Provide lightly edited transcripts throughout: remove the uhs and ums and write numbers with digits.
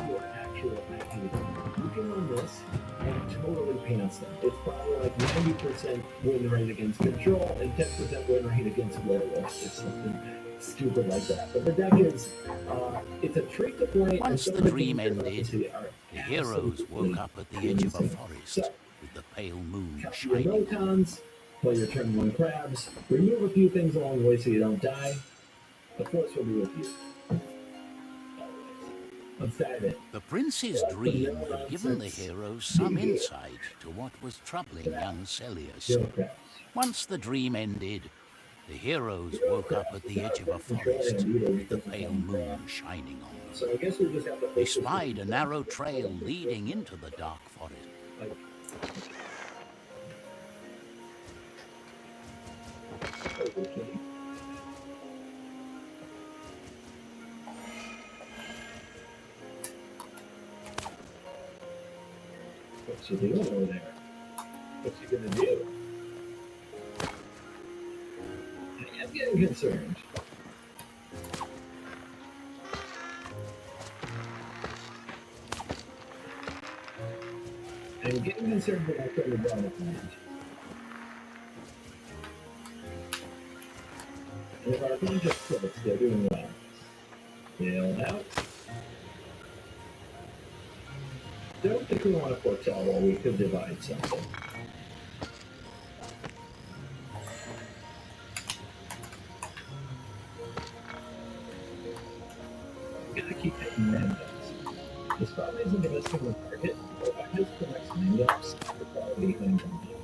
your actual IP. You can run this and totally pants them. It's probably like 90% win rate against control and 10% win rate against werewolves or something stupid like that. But the deck is, it's a trick to play. Once and the dream ended, obviously the heroes woke up at the edge of a forest So, with the pale moon copy your shining. Militons, play your turn one crabs, remove a few things along the way so you don't die. The force will be with you. Let's dive in. The prince's dream had given the heroes some insight to what was troubling young Celius. Once the dream ended, the heroes woke up at the edge of a forest with the pale moon shining on them. So I guess we just have to They spied a narrow trail leading into the dark forest. What's she doing over there? What's she gonna do? I'm getting concerned. I'm getting concerned that I could have done it. And if our opponent just quits, they're doing well. Nailed out. Don't think we want to foretell while we could divide something. I'm gonna keep hitting randoms. This probably isn't the best thing to target, but if I just the next randoms, the quality thing comes in.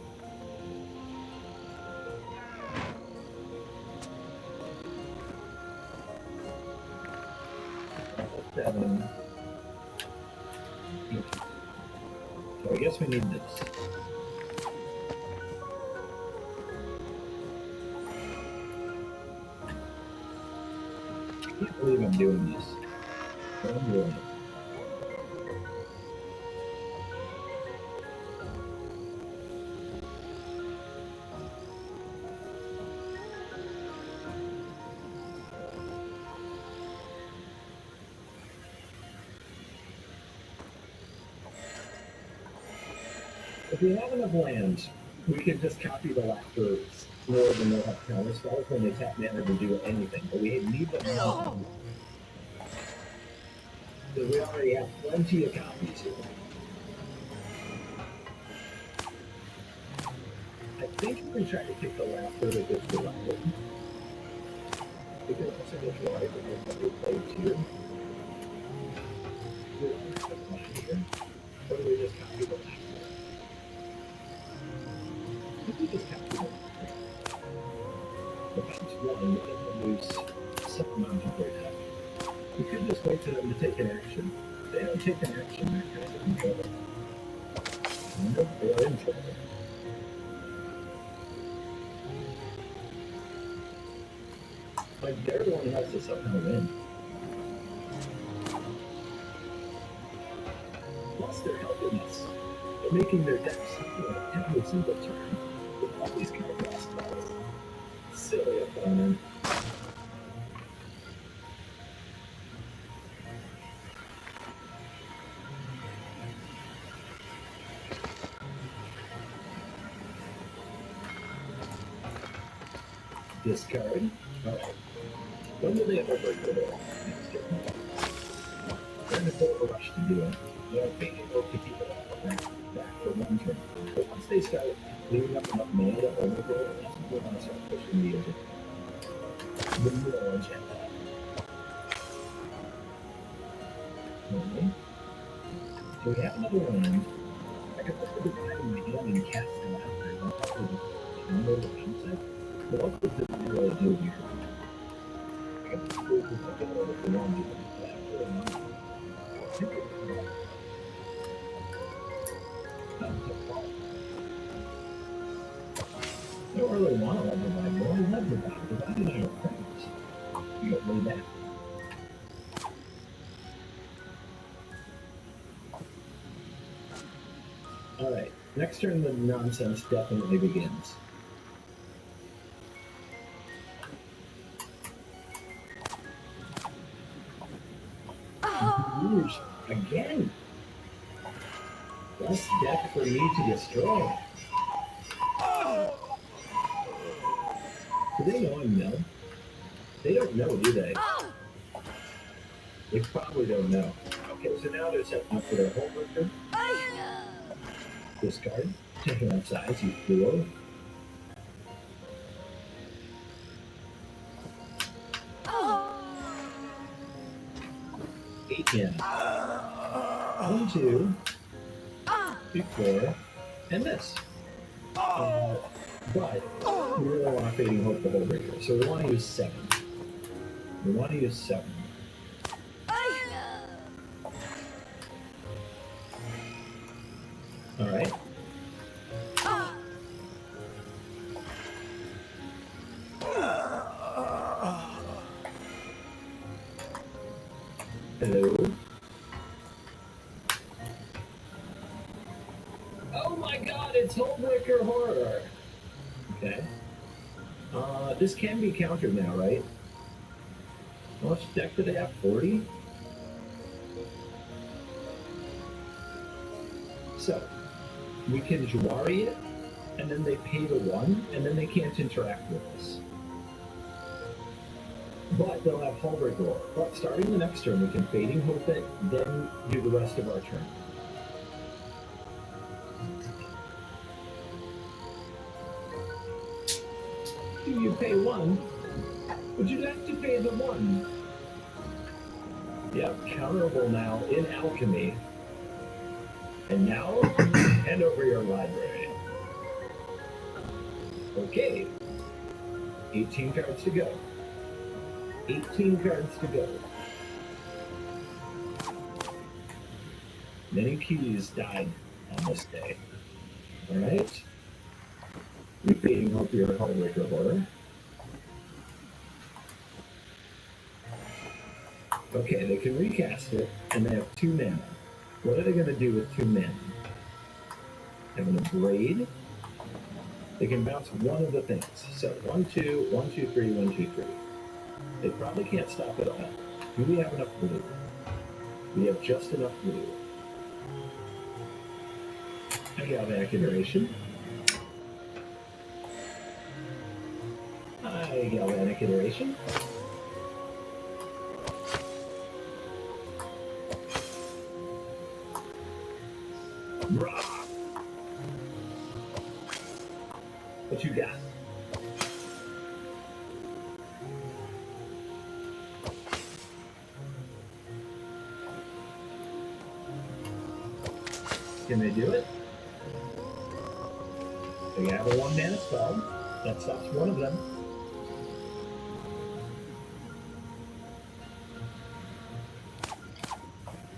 So I guess we need this. I can't believe I'm doing this. But I'm doing it. If we have enough land, we can just copy the laughter more than they'll have counter spells when they tap mana to do anything. But we need them all. Because we already have plenty of copies here. I think if we try to kick the laughter that gets the laughter, we can also get the life that we play here. We don't have a plan here. Or do we just copy the laughter? I think we just copy the laughter. If it's one, then we lose some amount of great help. We could just wait for them to take an action. If they don't take an action, they're kind of in trouble. Nope, they're in trouble. Like, they're the one who has to somehow win. Plus, they're helping us. They're making their decks every single turn with all these kind of lost spells. Silly opponent. Discard. Alright. When do they ever break the wall? They're in a bit of a rush to do it. They're being able to keep it back for one turn. But once they start leaving up enough mana to overgrow, that's when we're going to start pushing the middle agenda. Okay. So we have another land. I could put the divide in my hand and cast it out there. I'll probably just download the game set. But what does it really do here? I can probably just look at it if we want to do that. I don't really want to let the divide go. I love the divide. The divide and I are friends. You don't know that. Alright, next turn the nonsense definitely begins. Rouge. Again. Less death for me to destroy. Do they know I'm Mel? They don't know, do they? They probably don't know. Okay, so now they're setting up for their homeworker. Discard. Taking up size, you fool. Eight in. 1, 2, 3, 4, and this. But we really want to Fading Hope the whole breaker, so we want to use 7. We want to use 7. All right. Hello. Oh my God! It's Homebreaker Horror. Okay. This can be countered now, right? How much deck do they have? 40? So, we can Jawari it, and then they pay the 1, and then they can't interact with us. But they'll have Hullbreaker. But starting the next turn, we can Fading Hope it, then do the rest of our turn. You pay 1, but you'd have to pay the 1. Yeah, counterable now in Alchemy. And now, hand over your library. Okay. 18 cards to go. 18 cards to go. Many keys died on this day. Alright. You're Fading Hope your Hullbreaker Horror. Okay, they can recast it, and they have 2 mana. What are they going to do with 2 mana? They're going to Braid. They can bounce one of the things. So 1, 2, 1, 2, 3, 1, 2, 3. They probably can't stop it all. Do we have enough blue? We have just enough blue. I Galvanic Iteration. I Galvanic Iteration. What you got? Can they do it? They have a 1 mana spell. That stops one of them.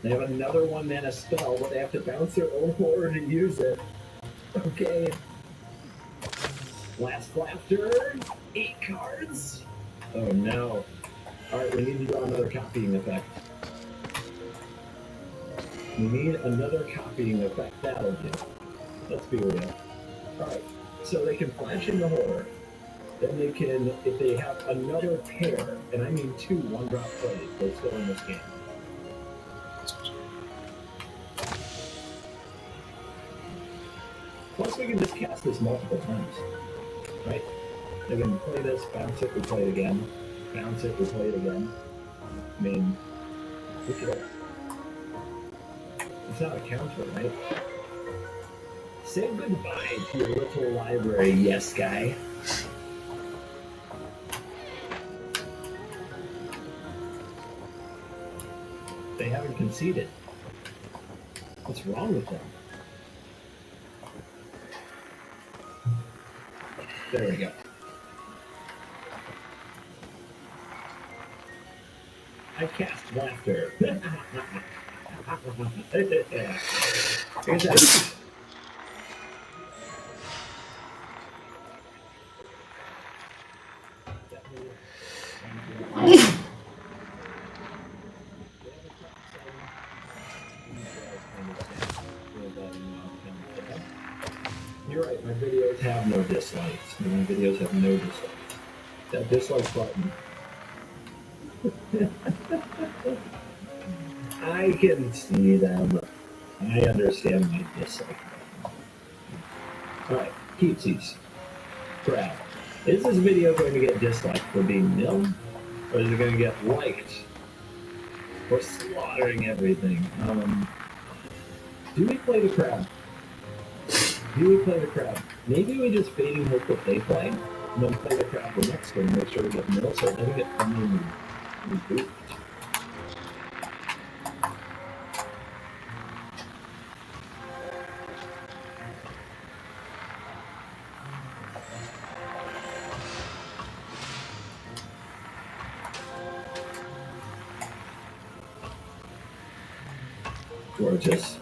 They have another 1 mana spell, but they have to bounce their own horror to use it. Okay. Last Laughter. 8 cards. Oh no. Alright, we need to draw another copying effect. We need another copying effect. That'll do. Let's be real. Alright, so they can flash into horror. Then they can, if they have another pair, and I mean 2 1-drop plays, they're still in this game. Plus, we can just cast this multiple times, right? They can play this, bounce it, we play it again. Bounce it, we play it again. I mean, look at it. It's not a counter, right? Say goodbye to your little library, yes guy. They haven't conceded. What's wrong with them? There we go. I cast Laughter. Here's that. You're right, my videos have no dislikes. My videos have no dislikes. That dislike button. I can see them. I understand my dislike. Alright, keepsies. Crap. Is this video going to get disliked for being nil? Or is it going to get liked for slaughtering everything? Do we play the crab? Maybe we just fade and hope that they play, and then play the crab the next game, make sure we get nil, so it doesn't get funny and reboot. Gorgeous.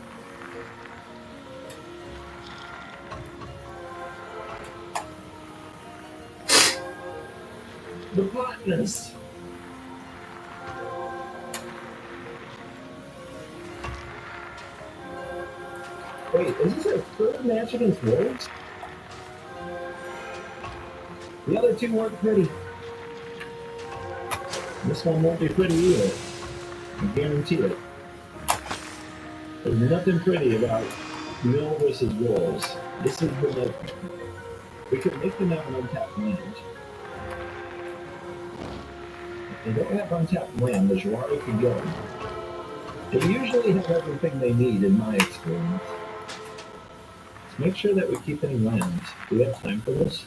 The botanist. Wait, is this our third match against Wolves? The other two weren't pretty. This one won't be pretty either. I guarantee it. There's nothing pretty about Mill versus Wolves. This is the Mill. We could make them have an untapped land. If they don't have untapped land, the Girardi could go. They usually have everything they need, in my experience. Let's make sure that we keep any lands. Do we have time for this?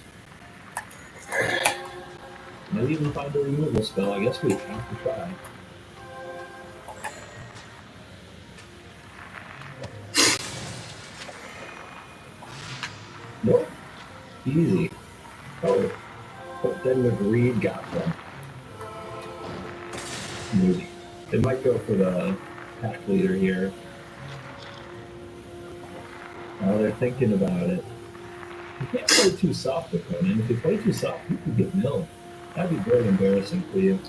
Might even find a removal spell. I guess we have to try. Nope. Easy. Oh. But then the greed got them. Maybe. They might go for the pack leader here. Oh, they're thinking about it. You can't play too soft with them, and if you play too soft, you can get milled. That'd be very embarrassing for you.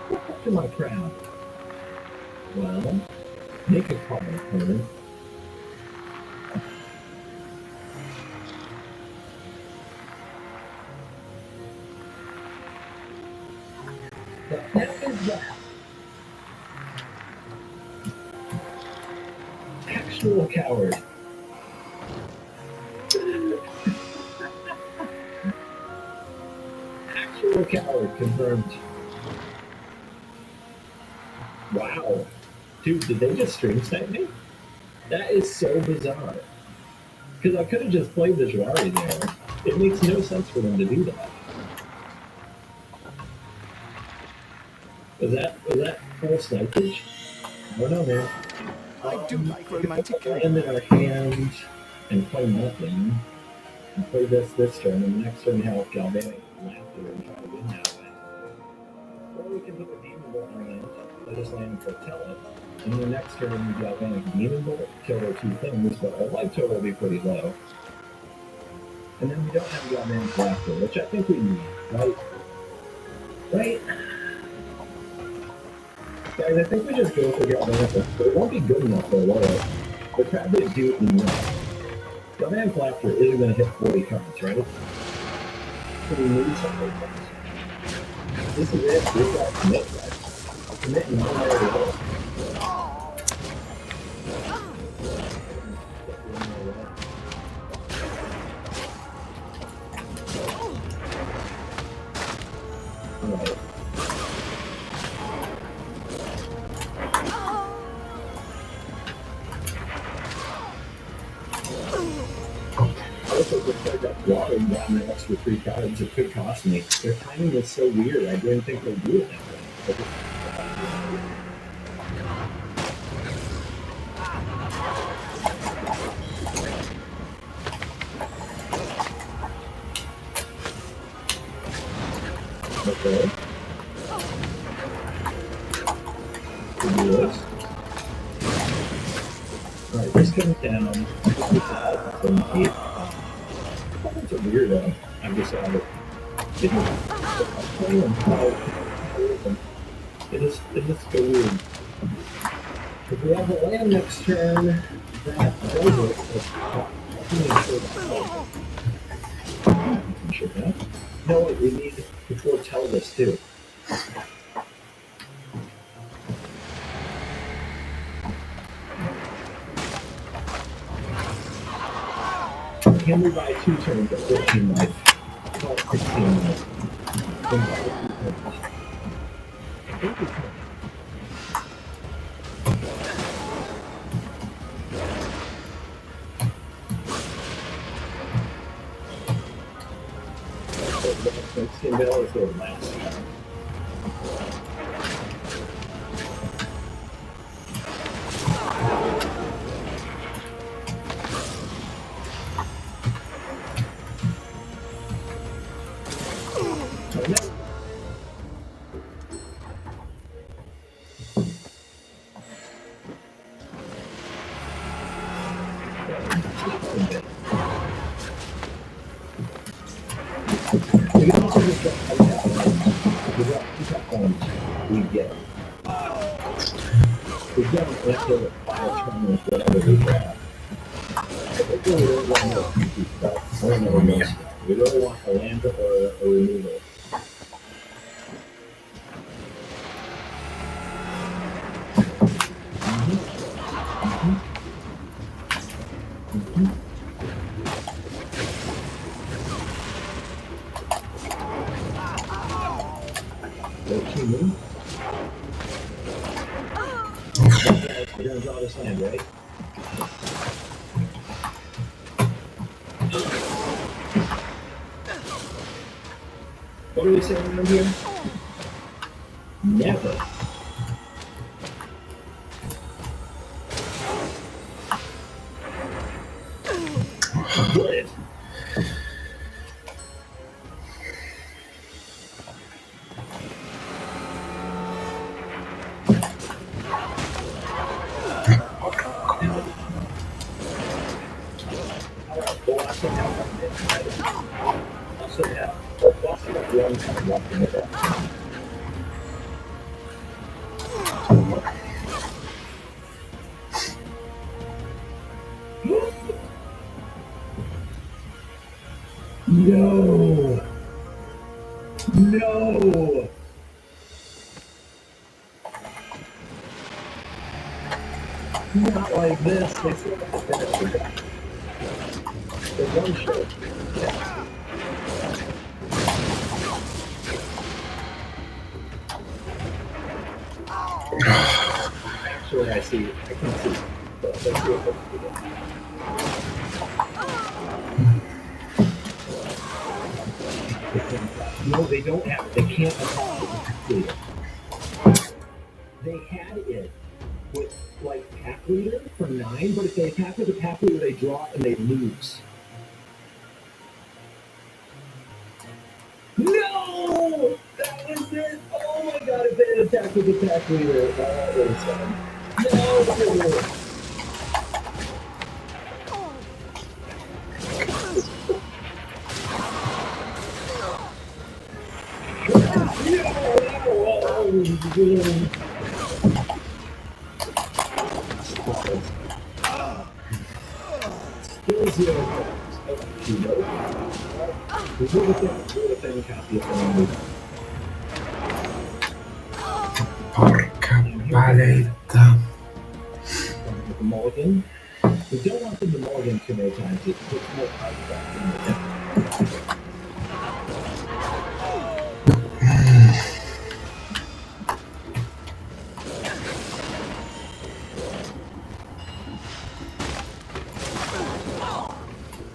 Look up to my crown. Well, make a call, opponent. The heck is that? Actual coward. Actual coward confirmed. Wow. Dude, did they just stream snipe me? That is so bizarre. Because I could have just played the Girardi there. It makes no sense for them to do that. Was that full snipage? I don't know, man. I do like romantic land in our hand and play nothing. And play this turn, and the next turn have Galvanic Laughter and try to win that way. Or we can put the Demon Bolt in our land, let us land and foretell it. And the next turn, Galvanic Demon Bolt, kill our two things, but our life total will be pretty low. And then we don't have Galvanic Laughter, which I think we need, right? Right? Guys, I think we just go for Galvanic, but it won't be good enough for a while. The crab didn't do it enough. Galvanic Laughter isn't going to hit 40 cards, right? So we need something else. This is it. We've got to commit, guys. Commit in one way or the other. Alright. Also, just like that watering down the extra 3 cards, it could cost me. Their timing is so weird, I didn't think they'd do it that way. Okay. We'll do this. Alright, this comes down. It's a weirdo. I'm just out of it. It is so weird. If we have a land next turn, that does it. I'm sure that. No, we need to foretell this too. can we buy 2 turns at 15 life? Call it 16 life. Then buy 2 turns. I think we can. $16 or less. We get after 5 turns, whatever we grab. I think we really want more creepy stuff. I don't know what else. We really want a land or a removal. We're gonna draw this land, right? What do we say around here? Never. Good. No. No. Not like this. They still have to finish it. The one shot. Actually, I see. I can see. Let's see what we do. No, they don't have. They can't attack it. They had it with like pack leader for 9, but if they attack with the pack leader, they draw and they lose. No, that was it. Oh my god! If they had attacked with the pack leader, that would have done. No. Still 0. You know? Porca paletta. The mulligan. We don't want them to mulligan too many times. It puts more cards back in the deck.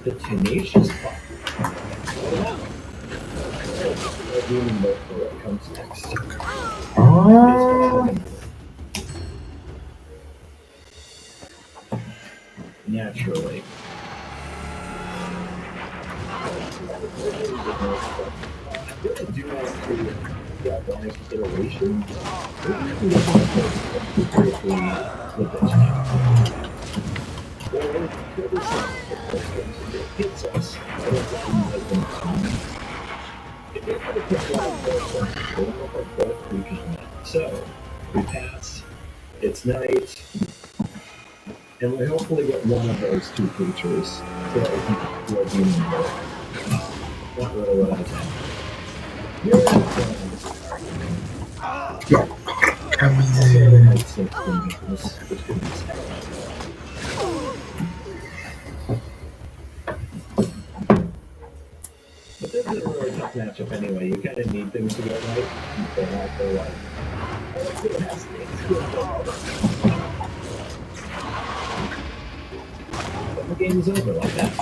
The tenacious part. What comes next? Oh. Naturally. I really do want to get bonus consideration. With this now. Hits us. So we pass. It's night, and we hopefully get one of those 2 creatures so that we can explore demon mode. Not really what I was saying. matchup anyway. You kind of need things to go right. But also, like, I like it has things going well. But the game is over like that.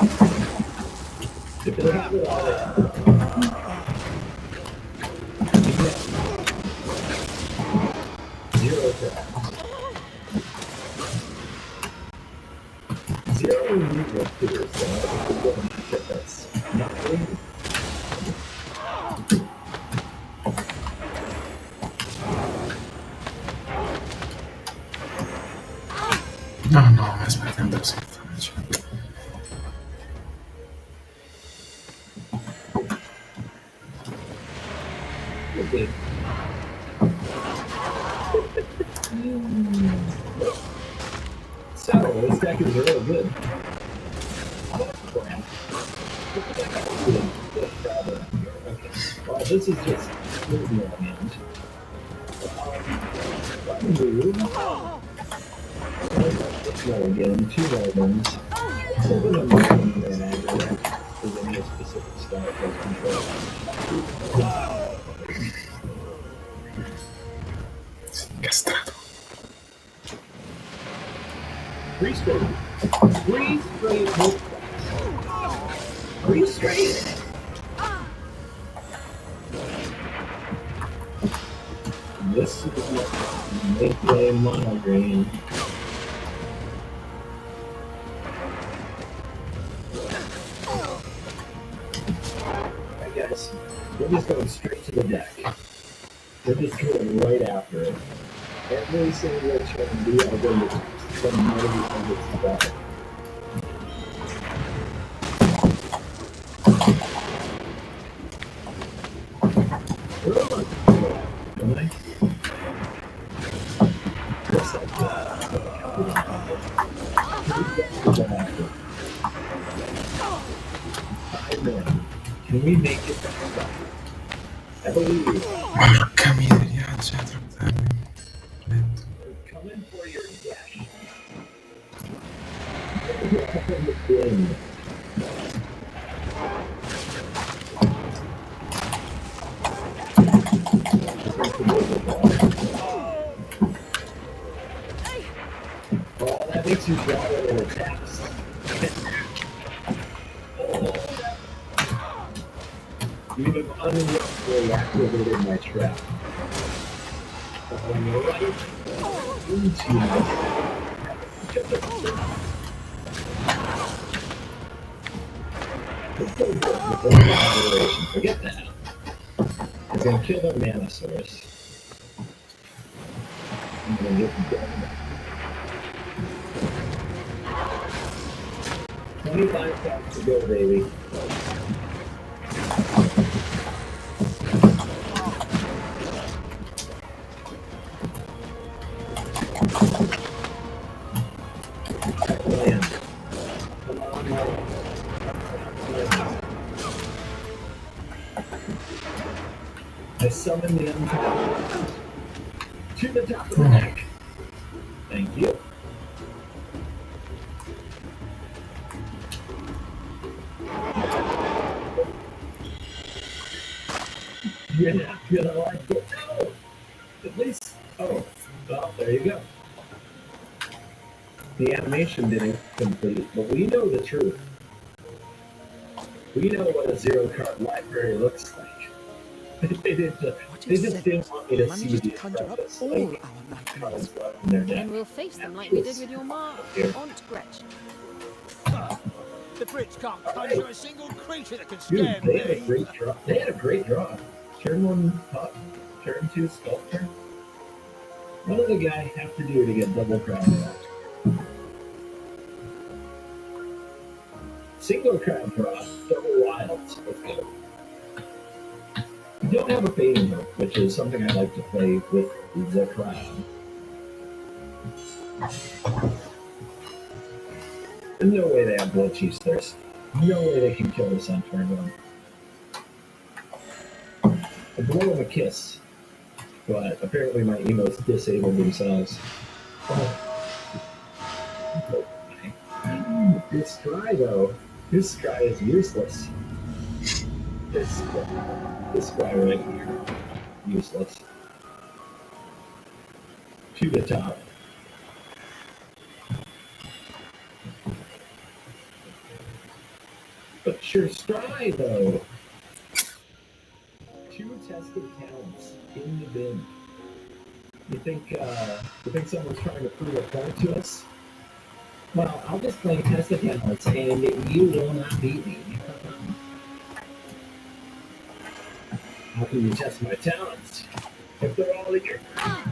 If they have it all there. Zero cracks. Zero and neutral too, so I think we're going to matchup that's not really. No, aspettando si faccia. Okay. So, this deck is really good. Okay. Well, this is just moving around. Move. No, again, 2 items. So we're going to move them and aggregate. Is any specific style plus control. Castrato. Three straight. Three straight. This is what they play mono green. Alright guys, we're just going straight to the deck. We're just going right after it. Every single turn we are going to some mighty of its battle. Can we make it? I believe. Porca miseria, c'è troppo tardi. Lento. Come in for your dash. Well, that makes you draw little attacks. You have unwittingly activated my trap. On the right, into my Forget that. It's going to kill the mana source. I'm going to get them. 25 points to go, baby. I summon the untapped to the top of the deck. Thank you. You're not gonna like it. No! At least, oh, well, there you go. The animation didn't complete, but we know the truth. We know what a zero-card library looks like. They just didn't want me to see manages to the conjure up preface, all like, our nightmares. cards left in their deck. And we'll face them like we did with your Aunt Gretchen. The Brits can't conjure a single creature that can Dude, scare they had a me. great draw. They had a great draw. Turn 1 pup, turn 2 sculptor. What does a guy have to do to get double crown draw? Single crown draw, double wilds. Let's go. You don't have a fading hook, which is something I like to play with the crown. There's no way they have Blood Chief's Thirst. No way they can kill this on turn 1. I blow him a kiss, but apparently my emotes disabled themselves. Oh. This Scry, though, this Scry is useless. This guy right here, useless. To the top. But sure, try though. 2 tested talents in the bin. You think someone's trying to prove a point to us? Well, I'll just play tested talents, and you will not beat me. How can you test my talents if they're all in your card?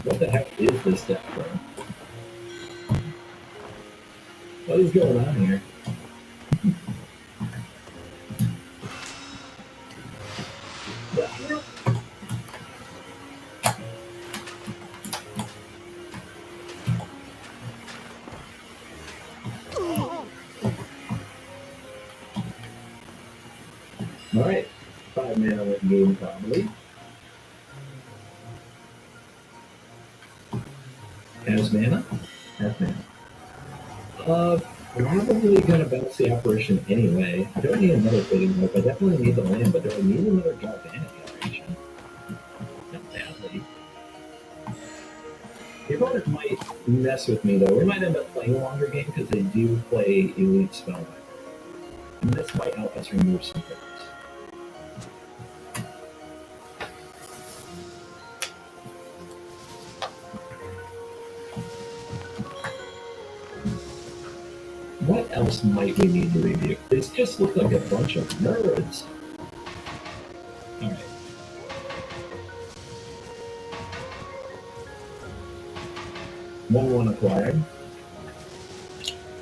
What the heck is this deck, bro? What is going on here? Alright, 5 mana win game probably. Has mana? Has mana. Probably gonna bounce the apparition anyway. I don't need another fading hope. I definitely need the land, but do I need another galvanic apparition? Not badly. The opponent might mess with me though. We might end up playing a longer game because they do play elite spellbinder. And this might help us remove some things. What else might we need to review? These just look like a bunch of nerds. Alright. One acquired.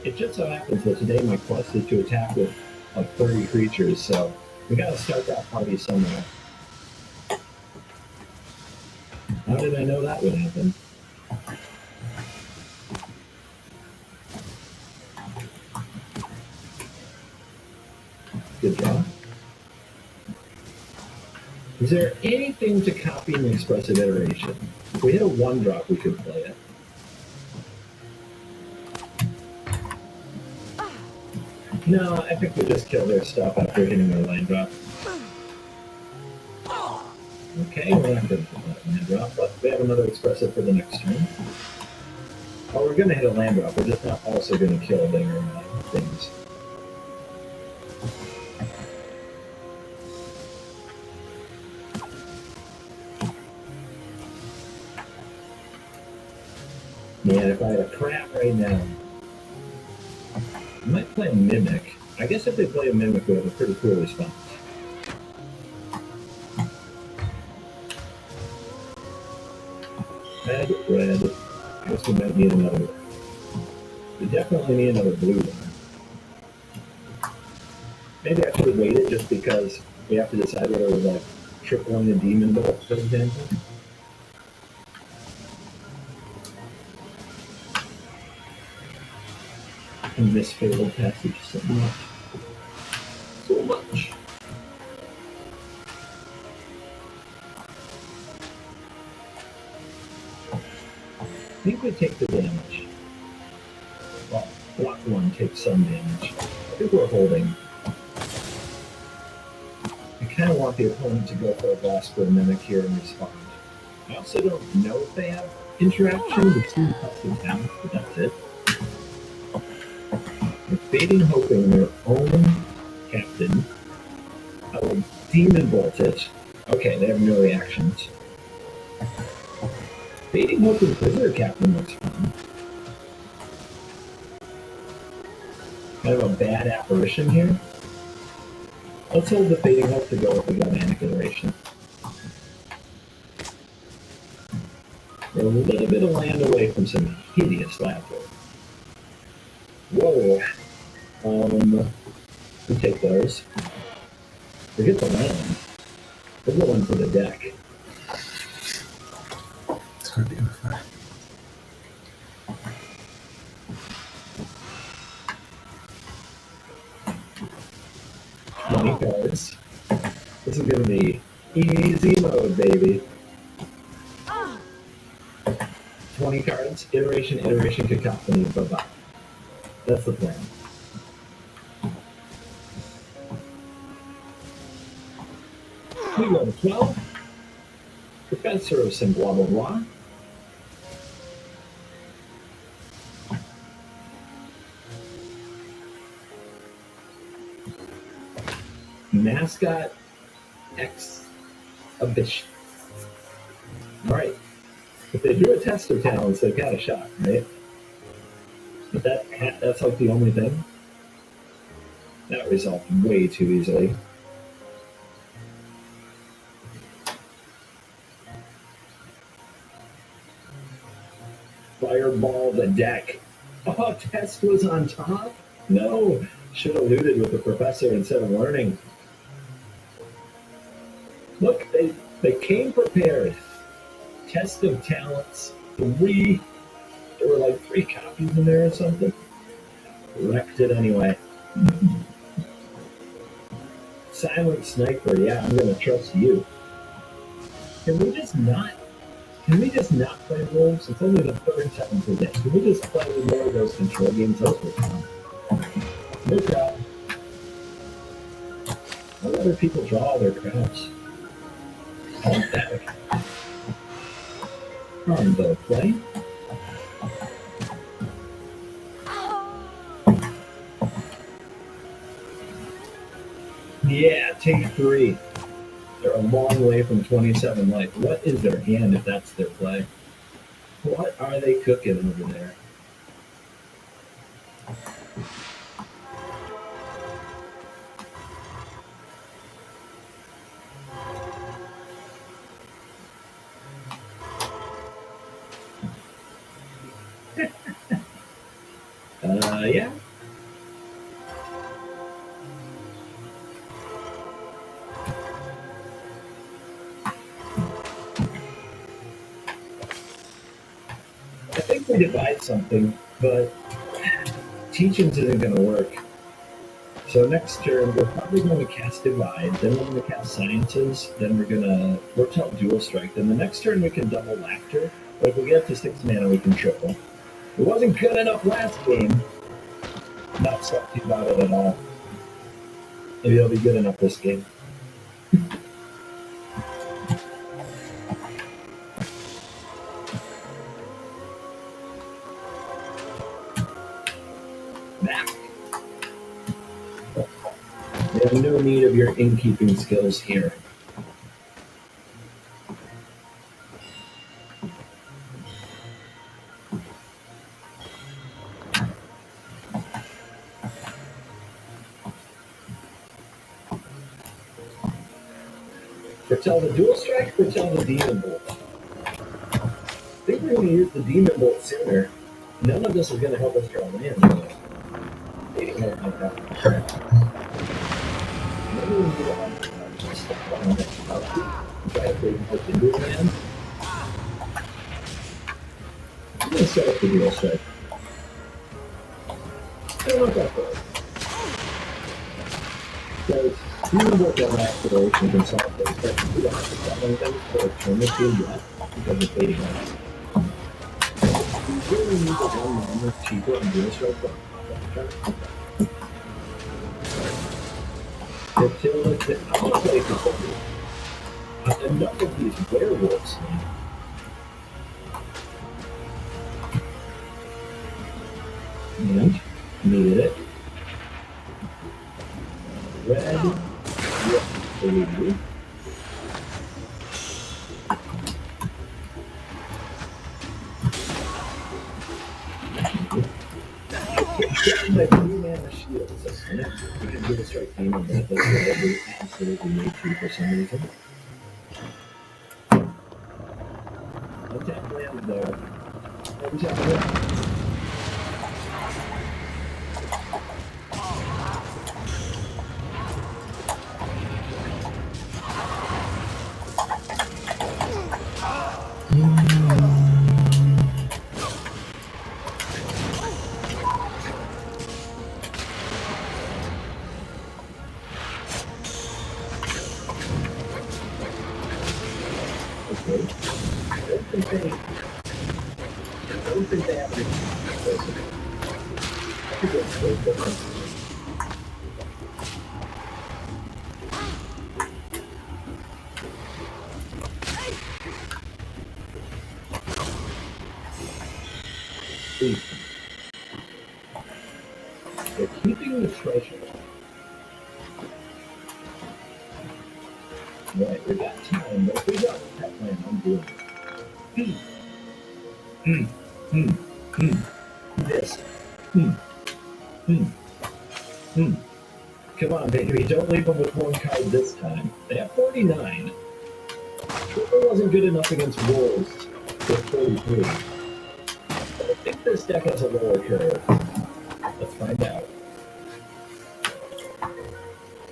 It just so happens that today my quest is to attack with like 30 creatures, so we gotta start that party somewhere. How did I know that would happen? Good job. Is there anything to copy an expressive iteration? If we hit a 1-drop, we could play it. No, I think we just kill their stuff after hitting their land drop. Okay, we're not going to hit that land drop, but we have another expressive for the next turn. Oh, we're going to hit a land drop, we're just not also going to kill their things. Man, if I had a crap right now, I might play a Mimic. I guess if they play a Mimic, we have a pretty cool response. Red. I guess we might need another one. We definitely need another blue one. Maybe I should have waited just because we have to decide whether we're like tripling a Demon Bolt, for example. I miss Fabled Passage so much. So much. I think we take the damage. Well, block 1 takes some damage. I think we're holding. I kind of want the opponent to go for a blast for a Mimic here and respond. I also don't know if they have interaction between custom talents, but that's it. They're fading hoping their own captain. I will Demon Bolt it. Okay, they have no reactions. Fading hoping Prisoner Captain looks fun. Kind of a bad apparition here. Let's hold the Fading Hope to go with the Galvanic iteration. We're a little bit of land away from some hideous laughter. Whoa. We take those. Forget the land. We're going for the deck. It's going to be fine. Cards. This is going to be easy mode, baby. 20 cards, iteration, cacophony, bye-bye. That's the plan. We go to 12. Professor of some blah blah blah. Mascot exhibition. All right. If they drew a test of talents, they've got a shot, right? But that's like the only thing. That resolved way too easily. Fireball the deck. Oh, test was on top? No. Should have looted with the professor instead of learning. Look, they came prepared. Test of talents. There were like 3 copies in there or something. Wrecked it anyway. Silent sniper, yeah, I'm gonna trust you. Can we just not play Wolves? It's only the 3rd time today. Can we just play more of those control games? Those were fun. No crowd. Let other people draw their crowds. Pathetic. Combo play. Yeah, take 3. They're a long way from 27 life. What is their hand if that's their play? What are they cooking over there? Yeah. I think we divide something, but teachings isn't going to work. So next turn, we're probably going to cast Divide, then we're going to cast Sciences, then we're going to foretell Dual Strike, then the next turn we can double Laughter, but if we get to 6 mana, we can triple. It wasn't good enough last game. Not salty about it at all. Maybe it'll be good enough this game. We have no need of your innkeeping skills here. Foretell the Dual Strike, foretell the Demon Bolt. I think we're going to use the Demon Bolt sooner. None of this is going to help us draw lands. Maybe we need to try to play with the Dual Land. I'm going to set up the Dual Strike. I don't know if that works. Because Demon Bolt that activation can solve those, but we don't have to solve anything for a turn or 2 yet because of fading lands. We really need to run longer, cheaper, and Dual Strike for I'm going to play for enough of these werewolves. And needed it. Red. Blue. My 3-mana shield is a snap. We can do a strike demon, but that's what we absolutely need to for some reason. Untap land there. Untap land. see. They're keeping the treasure. Right, we got time, but if we got the pet land, I'm doing it. Hmm. Hmm. Hmm. Hmm. This. Hmm. Hmm. Hmm. Come on, baby, don't leave them with one card this time. They have 49. Triple wasn't good enough against Wolves with 43. But I think this deck has a lower curve. Let's find out.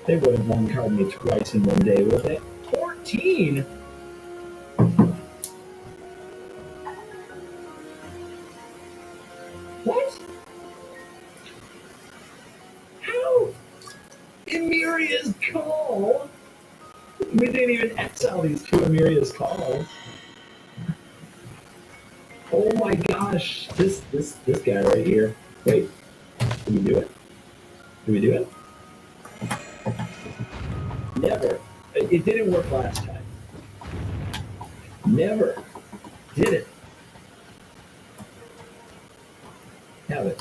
They wouldn't one card me twice in one day, would they? 14? What? How? Emiria's Call? We didn't even exile these two Emiria's Calls. Oh my gosh, this guy right here. Wait, do we do it? Do we do it? Never. It didn't work last time. Never did it. Have it.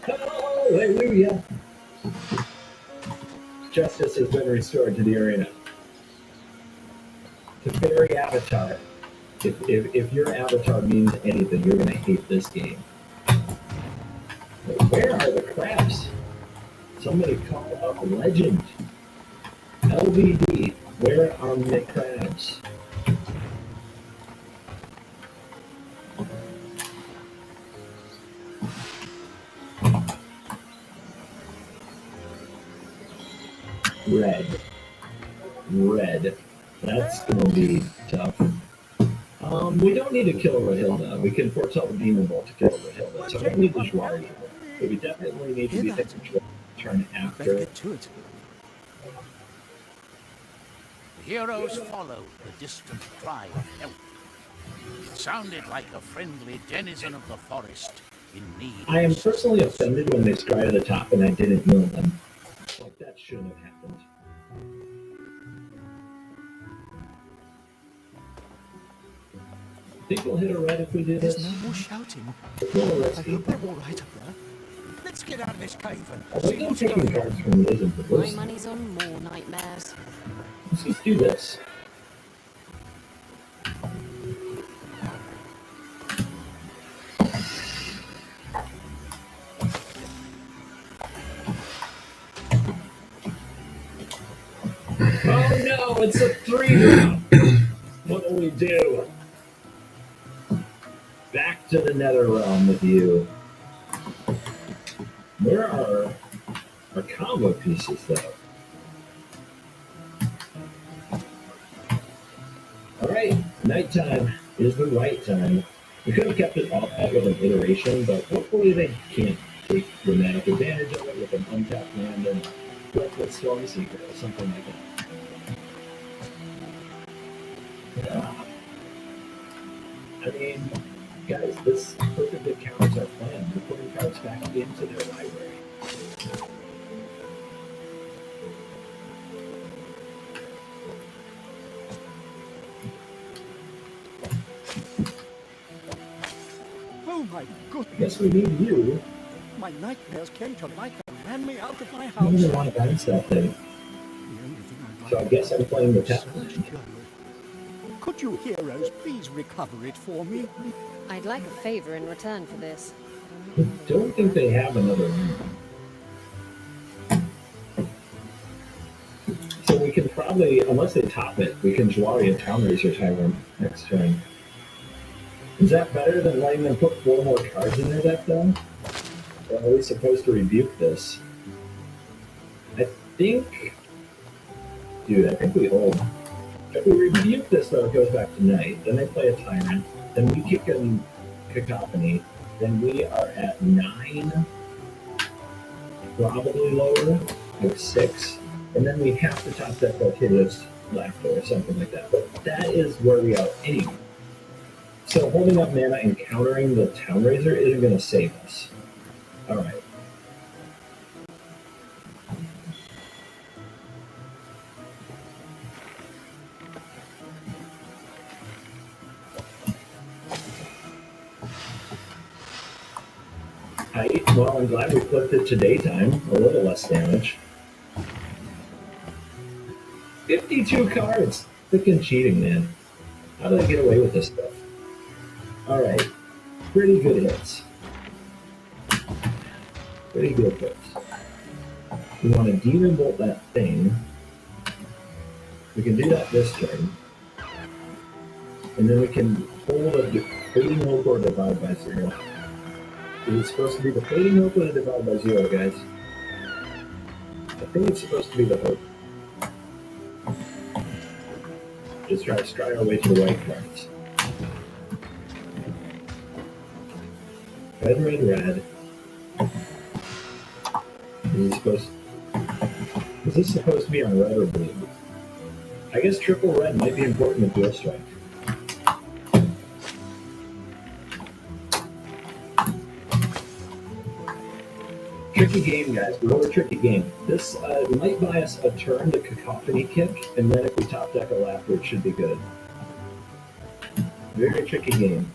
Hallelujah. Justice has been restored to the arena. The fairy avatar. If your avatar means anything, you're going to hate this game. Where are the crabs? Somebody call up Legend. LVD. Where are the crabs? Red. Red. That's going to be tough. We don't need to kill Rahilda. We can foretell the Demon Bolt to kill Rahilda. So I don't need the Jwari. But we definitely need to be thinking turn after. Get to it. The heroes followed the distant cry of help. It sounded like a friendly denizen of the forest in need. I am personally offended when they stride to the top and I didn't know them. Like, that shouldn't have happened. Think we'll hit a red if we do this? There's no more shouting. It's a little I risky. hope they're all right up there. Let's get out of this cave and I see think I'm what's taking going on. cards from Liz and My Proposal. money's on more nightmares. Let's just do this. Oh no, it's a 3-drop. What will we do? Back to the Nether Realm with you. Where are our combo pieces, though? Alright, nighttime is the right time. We could have kept it off with an iteration, but hopefully they can't take dramatic advantage of it with an untapped land and with Storm Seeker or something like that. I mean, guys, this perfectly counts our plan. We're putting cards back into their library. Oh my I goodness. guess we need you. My nightmares came to life and ran me out of my I don't house. even want to bounce that thing. The only thing I'd So I like guess I'm playing the is tap so land. much go. Could you heroes please recover it for me? I'd like a favor in return for this. I don't think they have another one. So we can probably, unless they top it, we can Jwari a Town Racer Tyrant next turn. Is that better than letting them put 4 more cards in their deck, though? Or are we supposed to rebuke this? I think... Dude, I think we hold. If we rebuke this, though, it goes back to night. Then they play a Tyrant. Then we kick in Cacophony. Then we are at 9. Probably lower. With 6. And then we have to top that Volcano's Laughter or something like that. But that is where we are anyway. So holding up mana and countering the Town Raiser isn't going to save us. Alright. Well, I'm glad we flipped it to daytime. A little less damage. 52 cards! Freaking cheating, man. How do they get away with this stuff? Alright. Pretty good hits. Pretty good hits. We want to Demon Bolt that thing. We can do that this turn. And then we can hold a Fading Hope or Divide by 0. Is it supposed to be the Fading Hope or the Divide by 0, guys? I think it's supposed to be the Hope. Just try to stride our way to the white cards. Red, red, red. Is this supposed to be on red or blue? I guess triple red might be important with Dual Strike. Tricky game, guys. Really tricky game. This might buy us a turn to Cacophony kick, and then if we top deck a Laughter, it should be good. Very tricky game.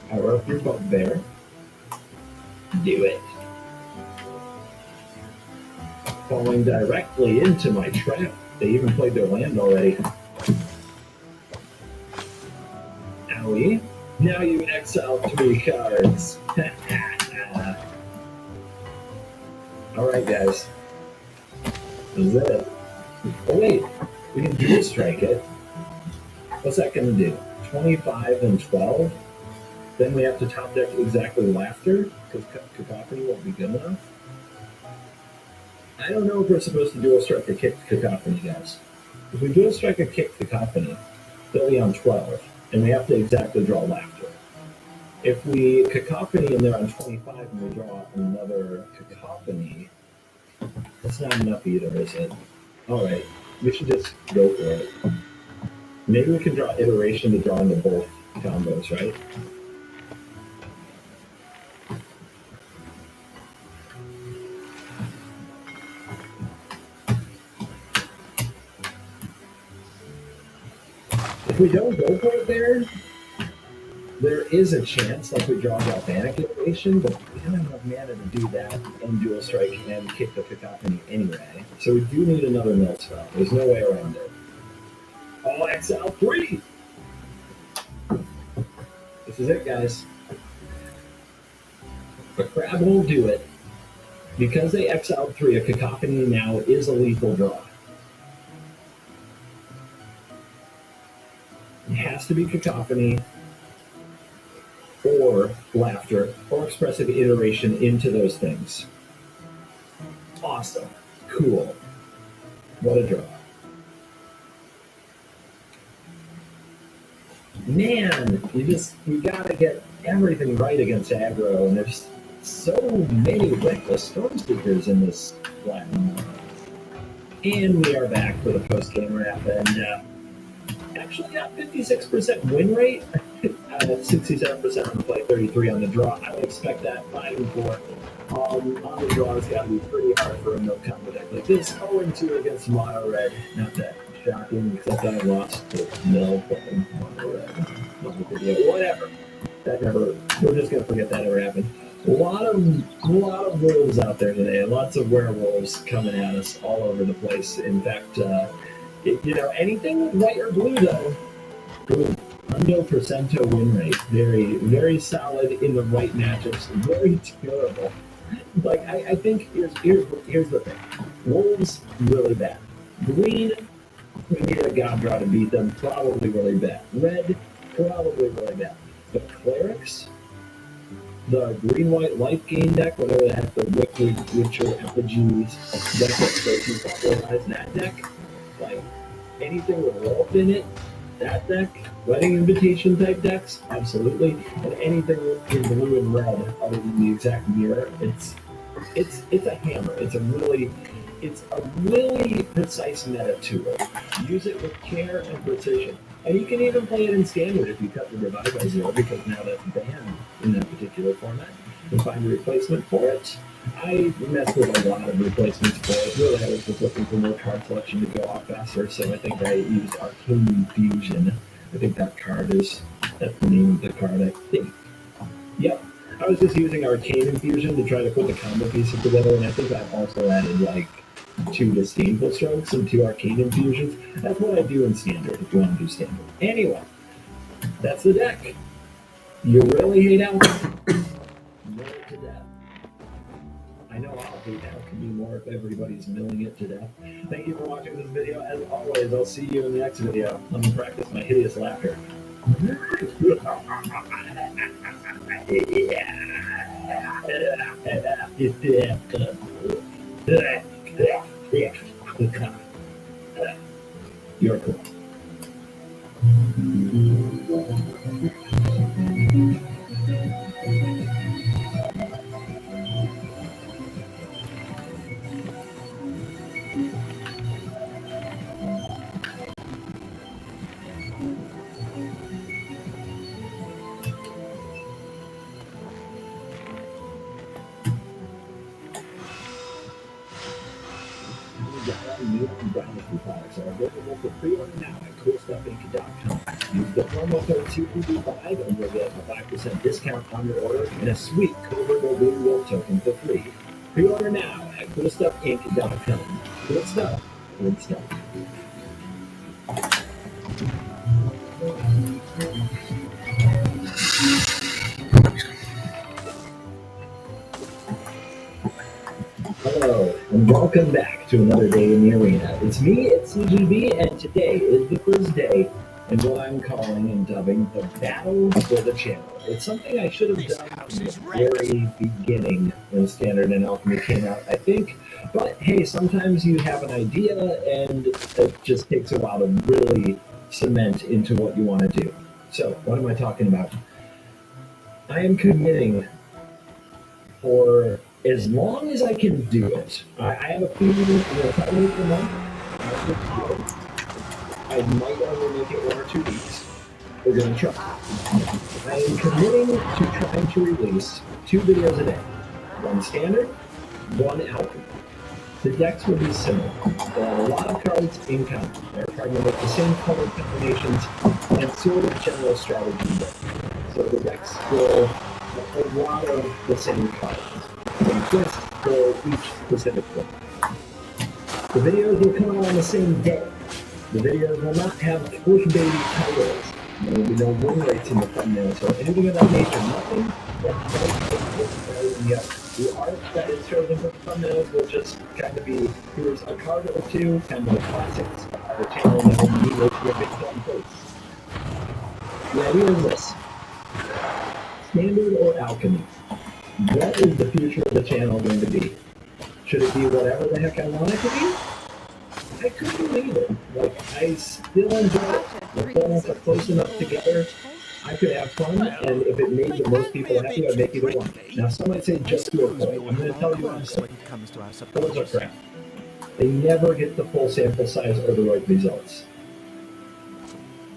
Power up your bugbear. Do it. Falling directly into my trap. They even played their land already. Owie. Now you exile 3 cards. Alright, guys. This is it. Oh, wait. We can Dual Strike it. What's that going to do? 25 and 12? Then we have to top deck exactly Laughter, because Cacophony won't be good enough. I don't know if we're supposed to Dual Strike or kick Cacophony, guys. If we Dual Strike or kick Cacophony, they'll be on 12, and we have to exactly draw Laughter. If we Cacophony and they're on 25 and we draw another Cacophony, that's not enough either, is it? Alright, we should just go for it. Maybe we can draw Iteration to draw into both combos, right? If we don't go for it there is a chance, like we draw Galvanic Iteration, but we don't have enough mana to do that and Dual Strike and kick the Cacophony anyway. So we do need another mill spell. There's no way around it. Oh, exile 3! This is it, guys. But Crab won't do it. Because they exiled 3, a Cacophony now is a lethal draw. It has to be Cacophony, or Laughter, or Expressive Iteration into those things. Awesome. Cool. What a draw. Man, you gotta get everything right against aggro, and there's so many reckless Stormseekers in this one. And we are back for the post-game wrap, and actually got 56% win rate, 67% on the play, 33 on the draw. I would expect that 5 and 4 on the draw has got to be pretty hard for a milk combo deck like this. 0-2 against Mono Red, not that shocking, except I lost to Mill playing Mono Red. Whatever. That never. We're just gonna forget that ever happened. A lot of wolves out there today. Lots of werewolves coming at us all over the place. In fact, anything with white or blue though. Ooh, Undo percento win rate. Very, very solid in the right matchups. Very terrible. Like I think here's the thing. Wolves really bad. Green, we need a God Draw to beat them. Probably really bad. Red, probably really bad. But clerics, the green-white life gain deck, whatever the heck, the Wicked Witcher Effigies deck that's supposed to popularize that deck, like anything with Wolf in it, that deck, Wedding Invitation type decks, absolutely, and anything in blue and red other than the exact mirror, it's a hammer. It's a really precise meta tool. Use it with care and precision. And you can even play it in standard if you cut the Revive by 0, because now that's banned in that particular format. You can find a replacement for it. I messed with a lot of replacements for it. Really, I was just looking for more card selection to go off faster, so I think I used Arcane Fusion. I think that's the name of the card, I think. Yep. I was just using Arcane Infusion to try to put the combo pieces together, and I think I've also added like 2 Disdainful Strokes and 2 Arcane Infusions. That's what I do in Standard, if you want to do Standard. Anyway, that's the deck. You really hate Alchemy? Mill it to death. I know I'll hate Alchemy more if everybody's milling it to death. Thank you for watching this video. As always, I'll see you in the next video. Let me practice my hideous laughter. You're cool. New Dynasty products are available for pre-order now at CoolStuffInc.com. Use the promo code CPB5 and you'll get a 5% discount on your order and a sweet Covert Blue Wolf token for free. Pre-order now at CoolStuffInc.com. Good stuff. Good stuff. Hello, and welcome back to another day in the arena. It's me, it's CGB, and today is the quiz day, and what I'm calling and dubbing the Battle for the Channel. It's something I should have done from the very beginning when Standard and Alchemy came out, I think. But hey, sometimes you have an idea, and it just takes a while to really cement into what you want to do. So, what am I talking about? I am committing for as long as I can do it. I have a feeling if I make the month, I might only make it 1 or 2 weeks. We're going to try. I am committing to trying to release 2 videos a day. 1 standard, 1 alchemy. The decks will be similar. There are a lot of cards in common. They're trying to make the same color combinations and sort of general strategy. So the decks will have a lot of the same cards. And twists for each specific one. The videos will come out on the same day. The videos will not have push baby titles. There will be no win rates in the thumbnail, so anything of that nature, nothing that might take the other. The art that is chosen for the thumbnails will just kind of be, here's a card or 2, kind of the classics of the channel, and then you go to a big dumb face. The idea is this. Standard or alchemy? What is the future of the channel going to be? Should it be whatever the heck I want it to be? I couldn't leave it. Like, I still enjoy it. The formats are close enough together. I could have fun, and if it made the most people happy, I'd make either one. Now, some might say just do a poll. I'm going to tell you what I'm saying. Polls are crap. They never get the full sample size or the right results.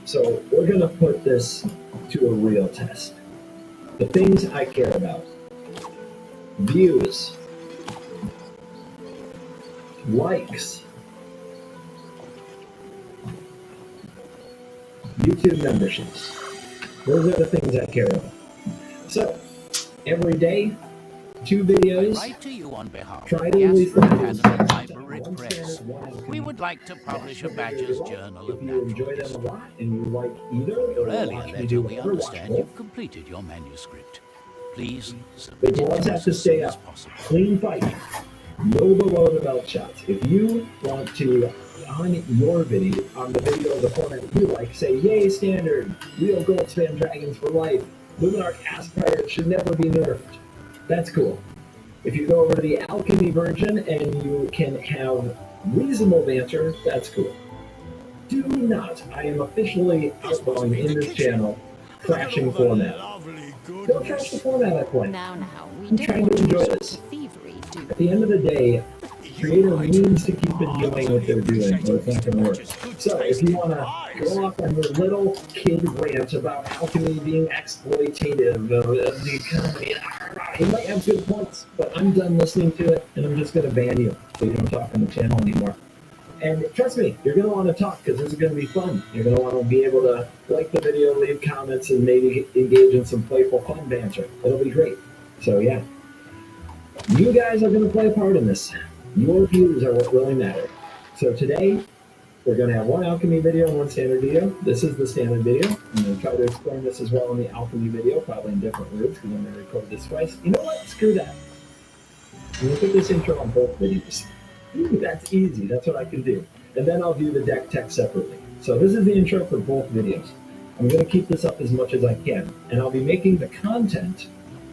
So, we're going to put this to a real test. The things I care about. Views, likes, YouTube memberships. Those are the things I care about. So, every day, 2 videos. Write to you on behalf Try of to the release the Academy Library one Press. standard, 1 alchemy. We would like to publish a Badger's Journal of If you Natural enjoy them a History. lot and you like either, or Earlier watch me letter, do we whatever, watch understand both. you've completed your manuscript. Please The submit it gloves to have us to as stay soon as up. possible. Clean fight. No below the belt shots. If you want to, on your video, on the video of the format you like, say, yay, standard, real gold spam dragons for life, Luminarch Ask Pirates should never be nerfed. That's cool. If you go over to the alchemy version and you can have reasonable banter, that's cool. Do not, I am officially outlawing in this channel, crashing format. Don't crash the format I play. Now, we I'm don't trying want to enjoy resort this. to thievery, do At the end of the day, creator needs to keep enjoying what they're doing, or it's not going to work. So, if you want to go off on your little kid rant about alchemy being exploitative of the economy, you might have good points, but I'm done listening to it, and I'm just going to ban you, so you don't talk on the channel anymore. And trust me, you're going to want to talk because this is going to be fun. You're going to want to be able to like the video, leave comments, and maybe engage in some playful fun banter. It'll be great. So yeah, you guys are going to play a part in this. Your views are what really matter. So today, we're going to have one alchemy video and one standard video. This is the standard video. I'm going to try to explain this as well in the alchemy video, probably in different words because I'm going to record this twice. You know what? Screw that. I'm going to put this intro on both videos. Ooh, that's easy. That's what I can do. And then I'll do the deck text separately. So this is the intro for both videos. I'm going to keep this up as much as I can. And I'll be making the content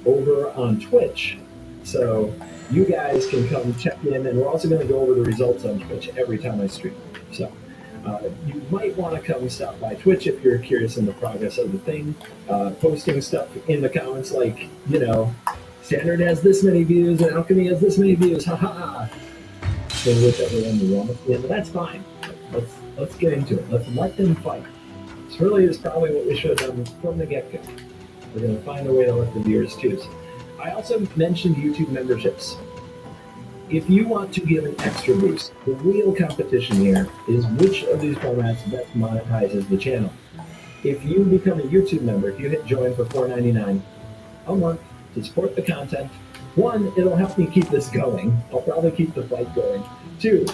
over on Twitch. So you guys can come check in. And we're also going to go over the results on Twitch every time I stream. So you might want to come stop by Twitch if you're curious in the progress of the thing. Posting stuff in the comments like, you know, Standard has this many views and Alchemy has this many views. Haha. So whichever one you want. Yeah, but that's fine. Let's get into it. Let's let them fight. This really is probably what we should have done from the get-go. We're going to find a way to let the viewers choose. I also mentioned YouTube memberships. If you want to give an extra boost, the real competition here is which of these formats best monetizes the channel. If you become a YouTube member, if you hit join for $4.99 a month to support the content, one, it'll help me keep this going. I'll probably keep the fight going. Two,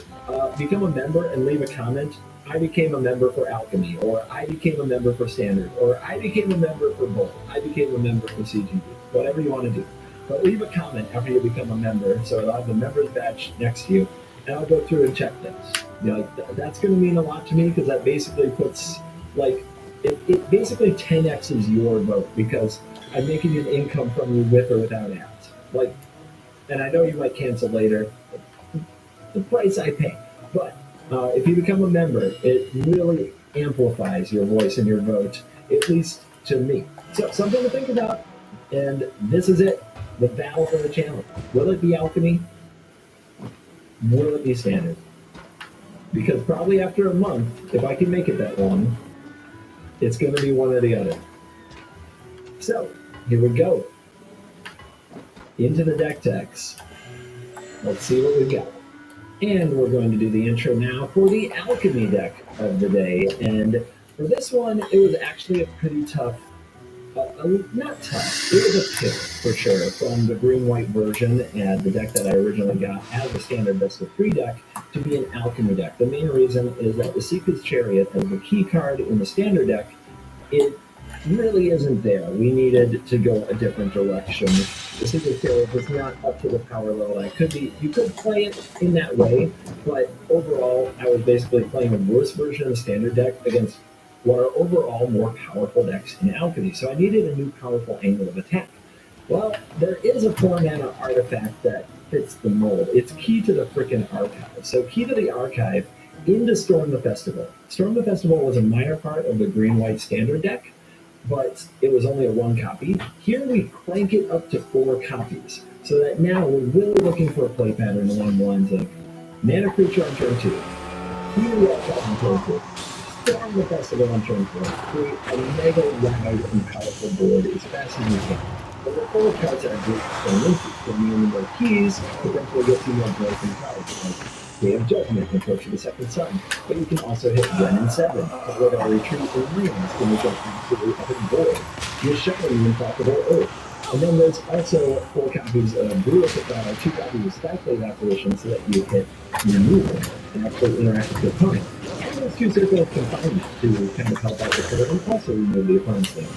become a member and leave a comment. I became a member for Alchemy, or I became a member for Standard, or I became a member for both. I became a member for CGB. Whatever you want to do. But leave a comment after you become a member, so I'll have the members badge next to you, and I'll go through and check things. You know, that's going to mean a lot to me because that basically puts, like, it basically 10x's your vote because I'm making an income from you with or without ads. Like, and I know you might cancel later, the price I pay. But if you become a member, it really amplifies your voice and your vote, at least to me. So something to think about. And this is it. The battle for the channel. Will it be Alchemy? Will it be Standard? Because probably after a month, if I can make it that long, it's going to be one or the other. So, here we go. Into the deck text. Let's see what we've got. And we're going to do the intro now for the Alchemy deck of the day. And for this one, it was actually a pretty tough, not tough, it was a pick for sure from the green-white version and the deck that I originally got as a standard best of 3 deck to be an Alchemy deck. The main reason is that the Seeker's Chariot as the key card in the standard deck, it really isn't there. We needed to go a different direction. The Seeker's Chariot was not up to the power level that could be. You could play it in that way, but overall, I was basically playing a worse version of the standard deck against what are overall more powerful decks in Alchemy. So I needed a new powerful angle of attack. Well, there is a 4-mana artifact that fits the mold. It's Key to the frickin' Archive. So Key to the Archive into Storm the Festival. Storm the Festival was a minor part of the green-white standard deck, but it was only a 1 copy. Here we crank it up to 4 copies, so that now we're really looking for a play pattern along the lines of mana creature on turn 2, Key to the Archive on turn 2, Storm the Festival on turn 4, create a mega wide and powerful board as fast as you can. But the 4 cards that are great for stone into, so meaning more keys, potentially gets you more broken cards, like Day of Judgment, Approach of the Second Sun. But you can also hit Ren and 7, with our retreat in lands to make an absolutely epic board. You're showing the implacable Earth. And then there's also 4 copies of 2 copies of Skyblade Apparition so that you hit removal and actually interact with your opponent. And those 2 circles combine to kind of help out the curve and also remove the opponent's things.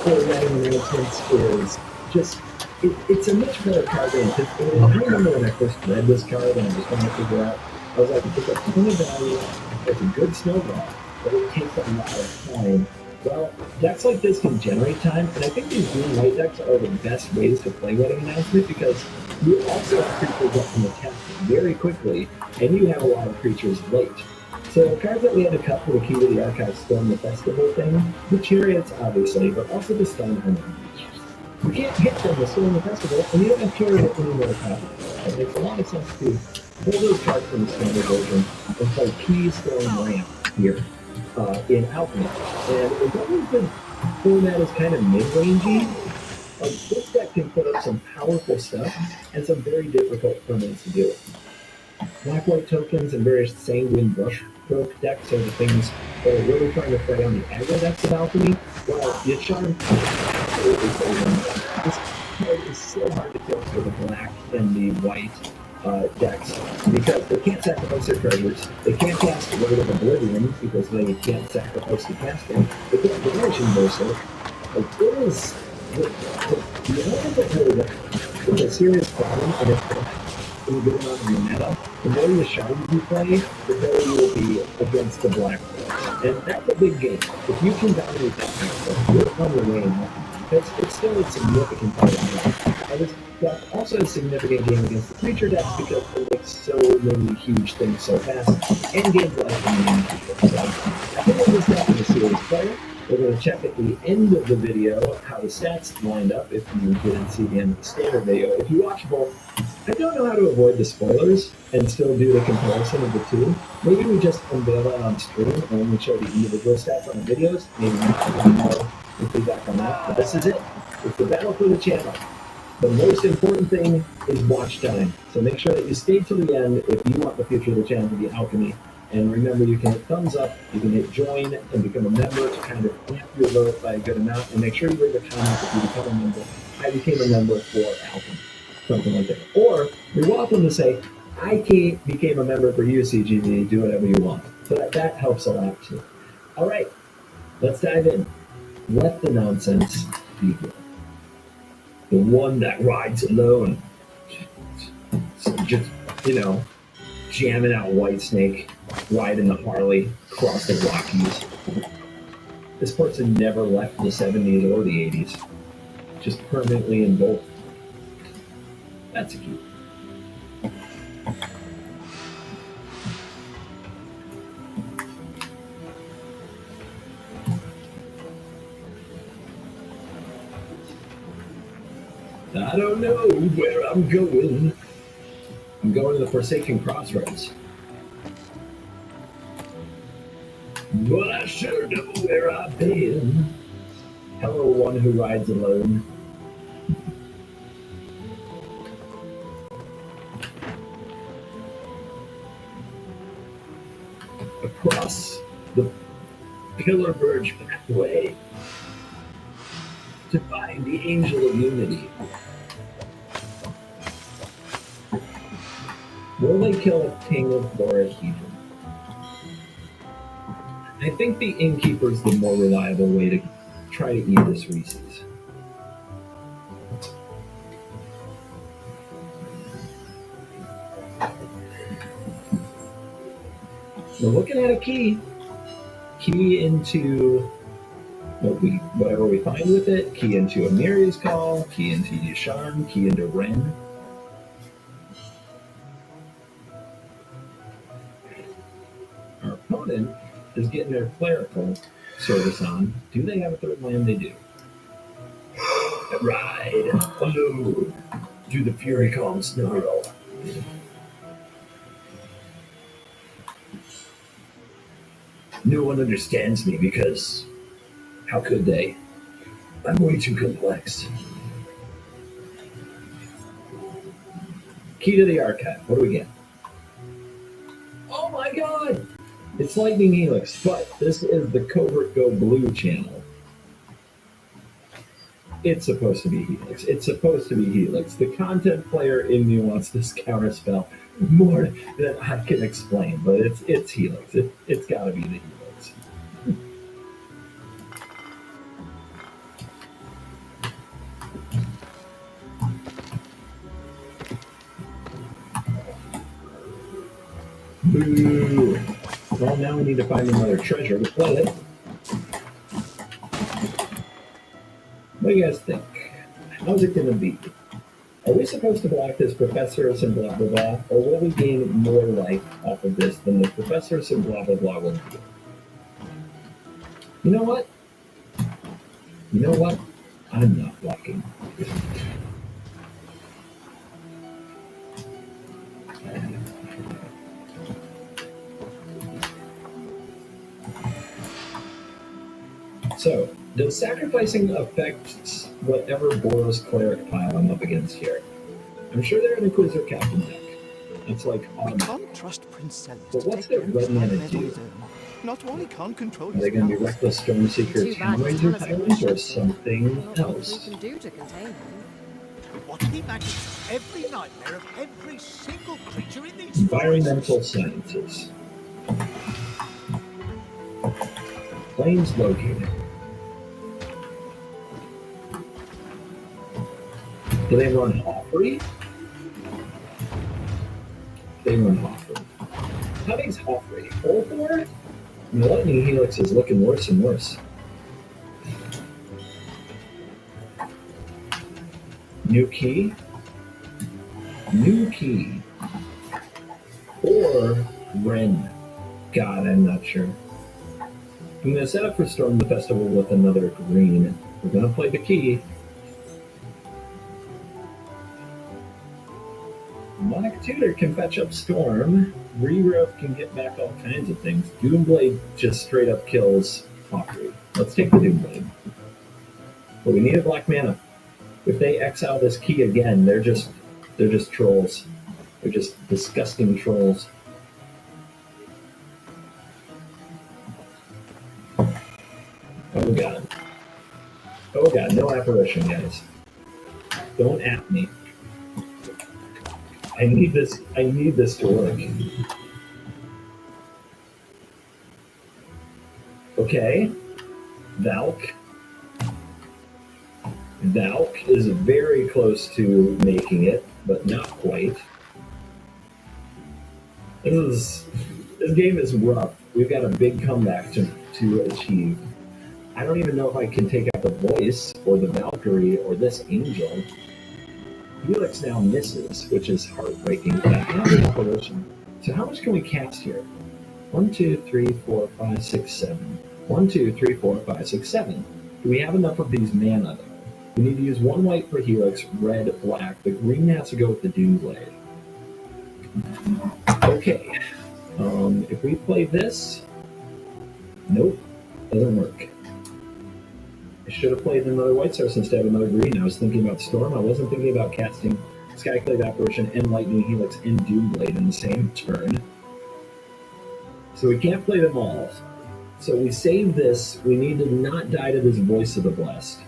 Formatting announcements is just, it's a much better card than anticipated. I remember when I first read this card and I just wanted to figure out, I was like, it's a ton of value, it's a good snowball, but it takes a lot of time. Well, decks like this can generate time, and I think these green-white decks are the best ways to play Wedding Announcement because you also have creatures that can attack very quickly, and you have a lot of creatures late. So the cards that we had to cut for the Key to the Archive Storm the Festival thing, the Chariots obviously, but also the Stone Hammer creatures. You can't hit them with Storm the Festival, and you don't have Chariot anymore copies. It makes a lot of sense to pull those cards from the standard version and play Key Storm Ramp here in Alchemy. And as long as the format is kind of mid-rangey, this deck can put up some powerful stuff and some very difficult permanents to do it. Black-white tokens and various sanguine brushstroke decks are the things that are really trying to prey on the aggro decks of alchemy. Well, Yasharn this card is so hard to kill for the black and the white decks because they can't sacrifice their treasures. They can't cast Word of Oblivion because they can't sacrifice the casting. They can't Divination Berserk. Like, it is the element of Word is a serious problem, and it's going to go on in the meta. The more Yasharn you play, the better you will be against the black players. And that's a big game. If you can dominate that matchup, you're on your way in that. It's still a significant part of the game. And it's also a significant game against the creature decks because it makes so many huge things so fast, and games less than the Innkeeper. So I think we'll just have a serious player. We're going to check at the end of the video how the stats lined up if you didn't see the end of the standard video. If you watch both, I don't know how to avoid the spoilers and still do the comparison of the two. Maybe we just unveil that on stream and only show the individual stats on the videos. Maybe you can know the feedback on that. But this is it. It's the battle for the channel. The most important thing is watch time. So make sure that you stay till the end if you want the future of the channel to be alchemy. And remember, you can hit thumbs up, you can hit join, and become a member to kind of amp your vote by a good amount. And make sure you leave a comment if you become a member. I became a member for alchemy. Something like that. Or you're welcome to say, I became a member for you, CGV, do whatever you want. So that helps a lot too. All right, let's dive in. Let the nonsense begin. The one that rides alone. So just, jamming out Whitesnake, riding the Harley across the Rockies. This person never left the 70s or the 80s. Just permanently in both. That's cute. I don't know where I'm going. I'm going to the Forsaken Crossroads. But I sure know where I've been. Hello, one who rides alone. Across the Pillar Verge pathway to find the Angel of Unity. Will they kill a king of Florahedron? I think the Innkeeper is the more reliable way to try to eat this Reese's. We're looking at a key. Key into whatever we find with it. Key into Amiri's Call. Key into Yasharn. Key into Ren. Our opponent is getting their clerical service on. Do they have a third land? They do. Ride alone through the Fury Calm Snarl. No one understands me because how could they? I'm way too complex. Key to the Archive. What do we get? Oh my god! It's Lightning Helix, but this is the Covert Go Blue channel. It's supposed to be Helix. It's supposed to be Helix. The content player in me wants this counterspell more than I can explain, but it's Helix. It's got to be the Helix. Boo! Well, now we need to find another treasure to play it. What do you guys think? How's it going to be? Are we supposed to block this Professors and blah blah blah, or will we gain more life off of this than the Professors and blah blah blah will do? You know what? I'm not blocking. So, does sacrificing affect whatever Boros Cleric pile I'm up against here? I'm sure they're an Inquisitor Captain deck. It's like We automatic. can't trust Prince Celis But to what's take their care of his red mana nightmares on do? his own. Not only can't control Are his they going to be powers, Reckless Stormseeker Too bad his Townranger talisman was Tyrant or shattered. something Not much we else? can do to contain him. What are the magics of every nightmare of every single creature in these Environmental forests? Sciences. Planes located. Do they run Hoffrey? They run Hoffrey. How big's Hoffrey? 4-4? And the Lightning Helix is looking worse and worse. New key? New key. Or Ren. God, I'm not sure. I'm going to set up for Storm the Festival with another green. We're going to play the key. Mock Tutor can fetch up Storm. Regrowth can get back all kinds of things. Doomblade just straight up kills Hawkery. Let's take the Doomblade. But we need a black mana. If they exile this key again, they're just trolls. They're just disgusting trolls. Oh god. Oh god, no apparition, guys. Don't at me. I need this to work. Okay. Valk. Valk is very close to making it, but not quite. This game is rough. We've got a big comeback to achieve. I don't even know if I can take out the voice or the Valkyrie or this angel. Helix now misses, which is heartbreaking. But I have the apparition. So how much can we cast here? 1, 2, 3, 4, 5, 6, 7. 1, 2, 3, 4, 5, 6, 7. Do we have enough of these mana though? We need to use 1 white for Helix, red, black. The green has to go with the Doomblade. Okay. If we play this, nope, doesn't work. I should have played another white source instead of another green. I was thinking about Storm. I wasn't thinking about casting Skyclave Apparition and Lightning Helix and Doomblade in the same turn. So we can't play them all. So we save this. We need to not die to this Voice of the Blessed.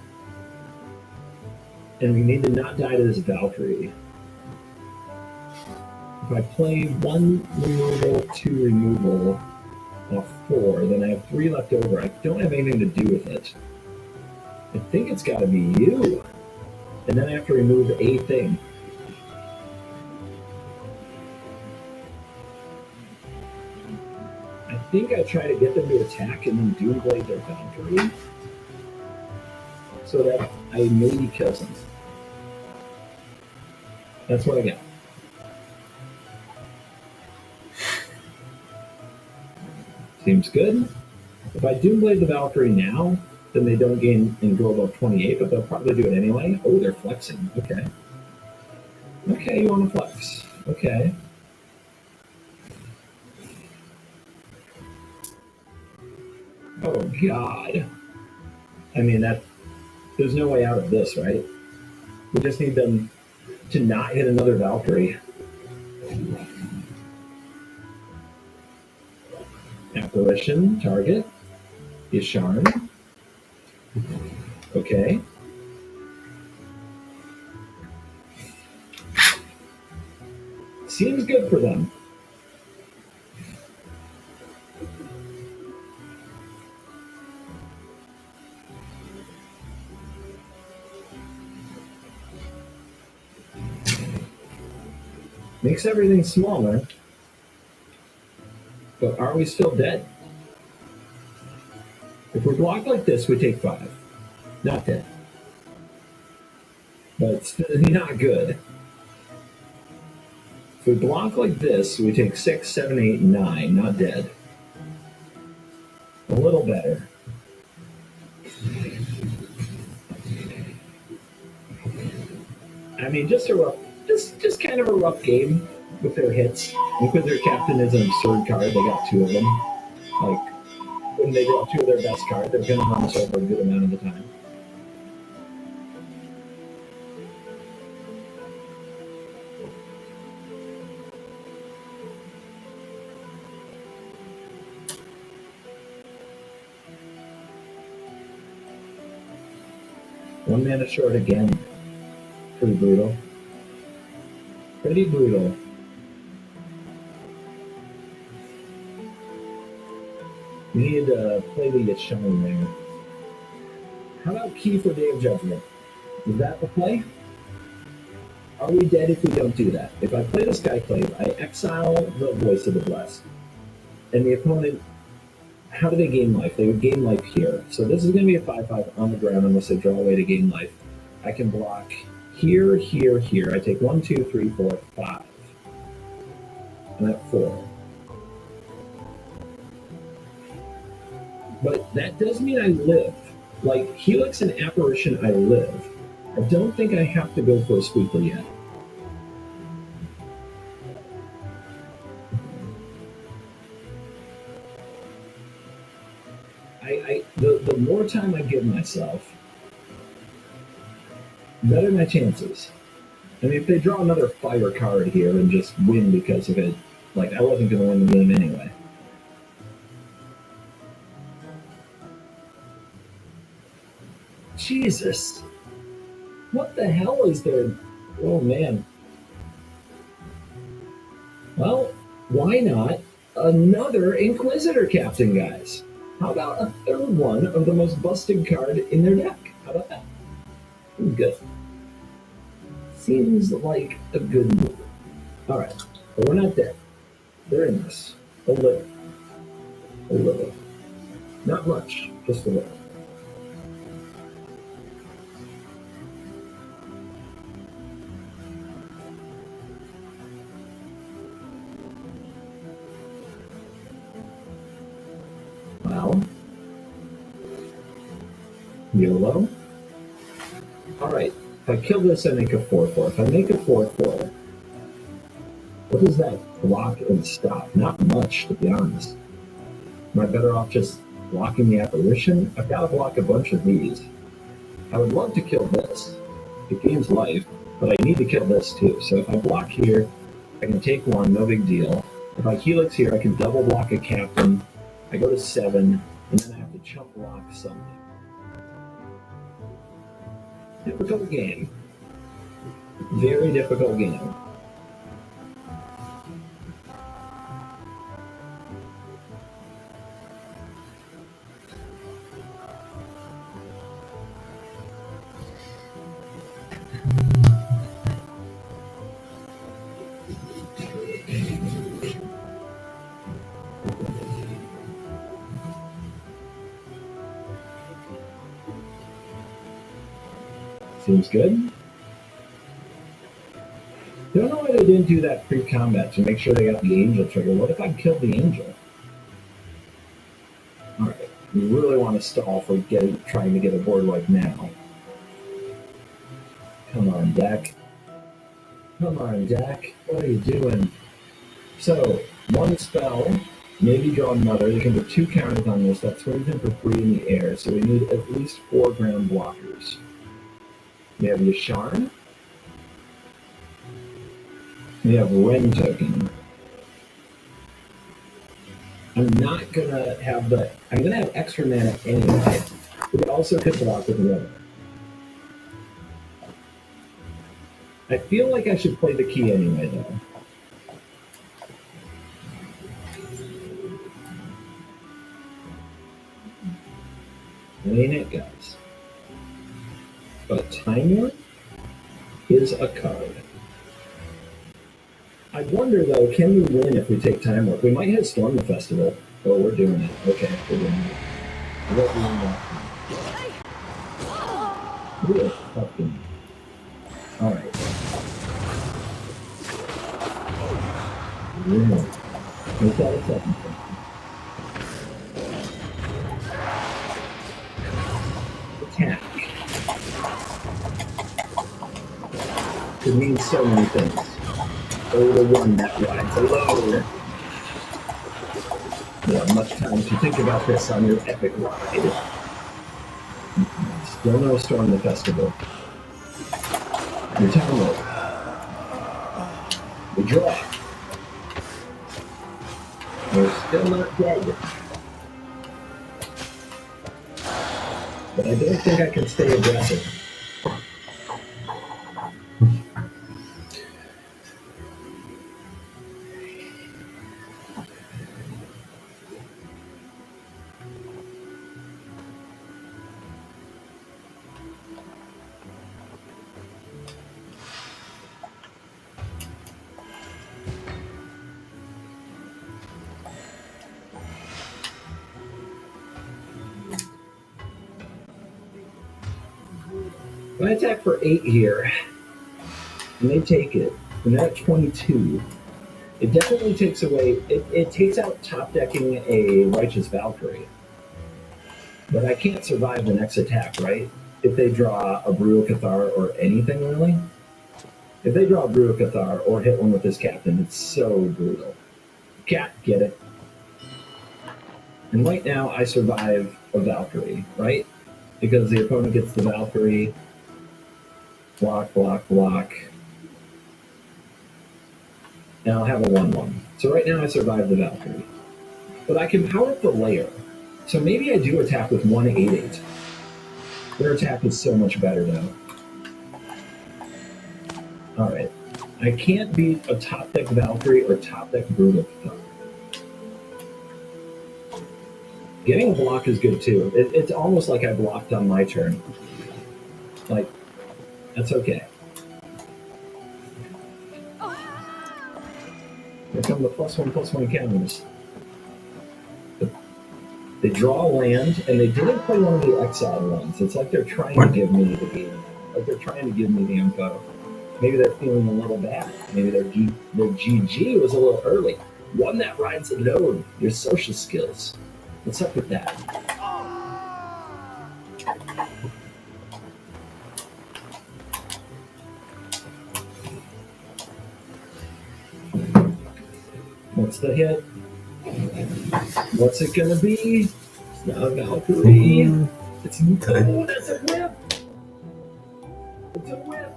And we need to not die to this Valkyrie. If I play 1 removal, 2 removal off 4, then I have 3 left over. I don't have anything to do with it. I think it's got to be you. And then I have to remove a thing. I think I try to get them to attack and then Doomblade their Valkyrie so that I maybe kill them. That's what I got. Seems good. If I Doomblade the Valkyrie now, then they don't gain and go above 28, but they'll probably do it anyway. Oh, they're flexing. Okay. Okay, you want to flex. Okay. Oh, God. I mean, there's no way out of this, right? We just need them to not hit another Valkyrie. Apparition, target, Isharn. Okay. Seems good for them. Makes everything smaller. But are we still dead? If we block like this, we take 5. Not dead. But it's not good. If we block like this, we take 6, 7, 8, 9. Not dead. A little better. I mean, just kind of a rough game with their hits. Because their captain is an absurd card, they got 2 of them. Like, when they draw 2 of their best cards, they're going to run us over a good amount of the time. 1 mana short again. Pretty brutal. Pretty brutal. You need to play the Yashawn there. How about Key for Day of Judgment? Is that the play? Are we dead if we don't do that? If I play the Skyclave, I exile the Voice of the Blessed. And the opponent, how do they gain life? They would gain life here. So this is going to be a 5/5 on the ground unless they draw away to gain life. I can block here, here, here. I take 1, 2, 3, 4, 5. And at 4. But that does mean I live. Like, Helix and Apparition, I live. I don't think I have to go for a Squeaker yet. The more time I give myself, better my chances. I mean, if they draw another fire card here and just win because of it, like, I wasn't going to win the game anyway. Jesus. What the hell is there? Oh, man. Well, why not another Inquisitor Captain, guys? How about a third one of the most busted card in their deck? How about that? Good. Seems like a good move. Alright, but we're not dead. They're in this. A little. A little. Not much, just a little. Well, YOLO. Alright, if I kill this, I make a 4/4. If I make a 4/4, what does that block and stop? Not much, to be honest. Am I better off just blocking the Apparition? I've got to block a bunch of these. I would love to kill this. It gains life, but I need to kill this too. So if I block here, I can take 1, no big deal. If I Helix here, I can double block a Captain. I go to 7, and then I have to chump block something. Difficult game. Very difficult game. Seems good. Don't know why they didn't do that pre-combat to make sure they got the Angel trigger. What if I killed the Angel? Alright, we really want to stall for trying to get a board wipe now. Come on, deck. Come on, deck. What are you doing? So, 1 spell, maybe draw another. You can put 2 counters on this. That swings him for 3 in the air, so we need at least 4 ground blockers. We have Yasharn. We have Ren token. I'm not gonna have I'm gonna have extra mana anyway. We also could block with Ren. I feel like I should play the key anyway, though. That ain't it, guys. But Time Warp is a card. I wonder, though, can we win if we take Time Warp? We might hit Storm the Festival. Oh, we're doing it. Okay, we're doing it. We're doing that. Real fucking. Alright. Yeah. Make that a second thing. Attack. Could mean so many things. Oh, the one that rides alone. You have much time to think about this on your epic ride. Still no Storm the Festival. Your time up. We draw. We're still not dead. But I don't think I can stay aggressive. If I attack for 8 here, and they take it, and they're at 22, it definitely takes away, it takes out top decking a Righteous Valkyrie. But I can't survive the next attack, right? If they draw a Brutal Cathar or anything, really. If they draw a Brutal Cathar or hit one with this captain, it's so brutal. Cat, get it. And right now, I survive a Valkyrie, right? Because the opponent gets the Valkyrie. Block, block, block. And I'll have a 1-1. So right now, I survive the Valkyrie. But I can power up the layer. So maybe I do attack with 1-8-8. Their attack is so much better, though. Alright. I can't beat a top deck Valkyrie or top deck Brutal Cathar. Getting a block is good, too. It's almost like I blocked on my turn. Like, that's okay. Here come the +1/+1 counters. They draw a land, and they didn't play one of the exiled ones. It's like they're trying to give me the game. Like they're trying to give me the info. Maybe they're feeling a little bad. Maybe their GG was a little early. One that rides a node. Your social skills. What's up with that? What's the hit? What's it gonna be? It's not a Valkyrie. It's no, that's a whip. It's a whip.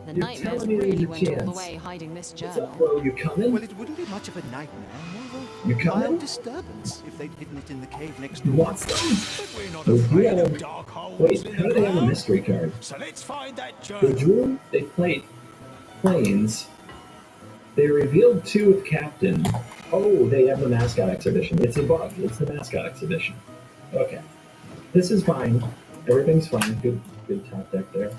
The You're nightmares telling me really there's a went all the chance. way hiding this What's journal. up, bro? You coming? Well, it wouldn't be much of a nightmare, more You of a coming? mild disturbance if they'd hidden it in the cave next You door. want some? But we're not Those afraid drew of have, dark holes wait, in how the do they have a ground. mystery card? So let's find that The journal. Drew, they played Planes. They revealed 2 with Captain. Oh, they have the mascot exhibition. It's a bug. It's the mascot exhibition. Okay. This is fine. Everything's fine. Good top deck there.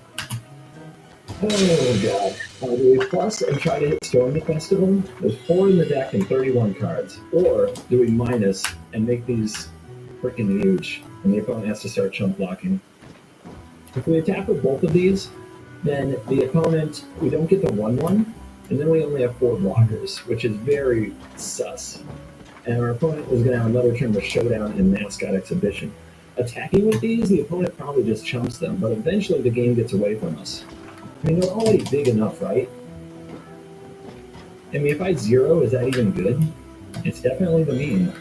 Oh, God. Do we plus and try to hit Storm the Festival? There's 4 in the deck and 31 cards. Or do we minus and make these freaking huge, and the opponent has to start chump blocking? If we attack with both of these, then the opponent, we don't get the 1-1, and then we only have 4 blockers, which is very sus. And our opponent is going to have another turn with Showdown and Mascot Exhibition. Attacking with these, the opponent probably just chumps them, but eventually the game gets away from us. I mean, they're already big enough, right? I mean, if I 0, is that even good? It's definitely the mean.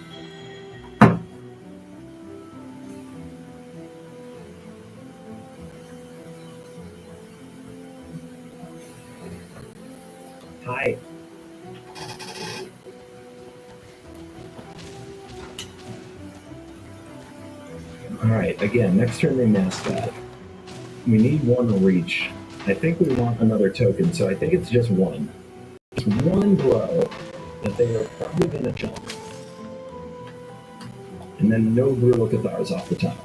Hi. Alright, again, next turn they mascot. We need 1 reach. I think we want another token, so I think it's just 1. It's 1 blow that they are probably going to jump. And then no Brutal Cathars off the top.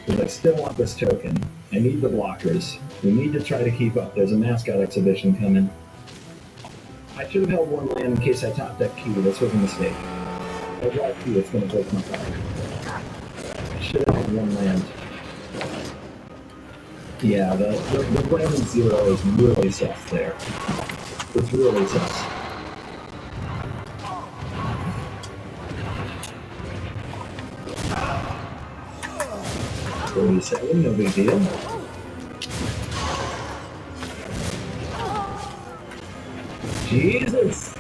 Because I still want this token. I need the blockers. We need to try to keep up. There's a mascot exhibition coming. I should have held 1 land in case I top deck Q. This was a mistake. If I draw Q, it's going to break my card. I should have had 1 land. Yeah, the land 0 is really sus there. It's really sus. 47, no big deal. Jesus!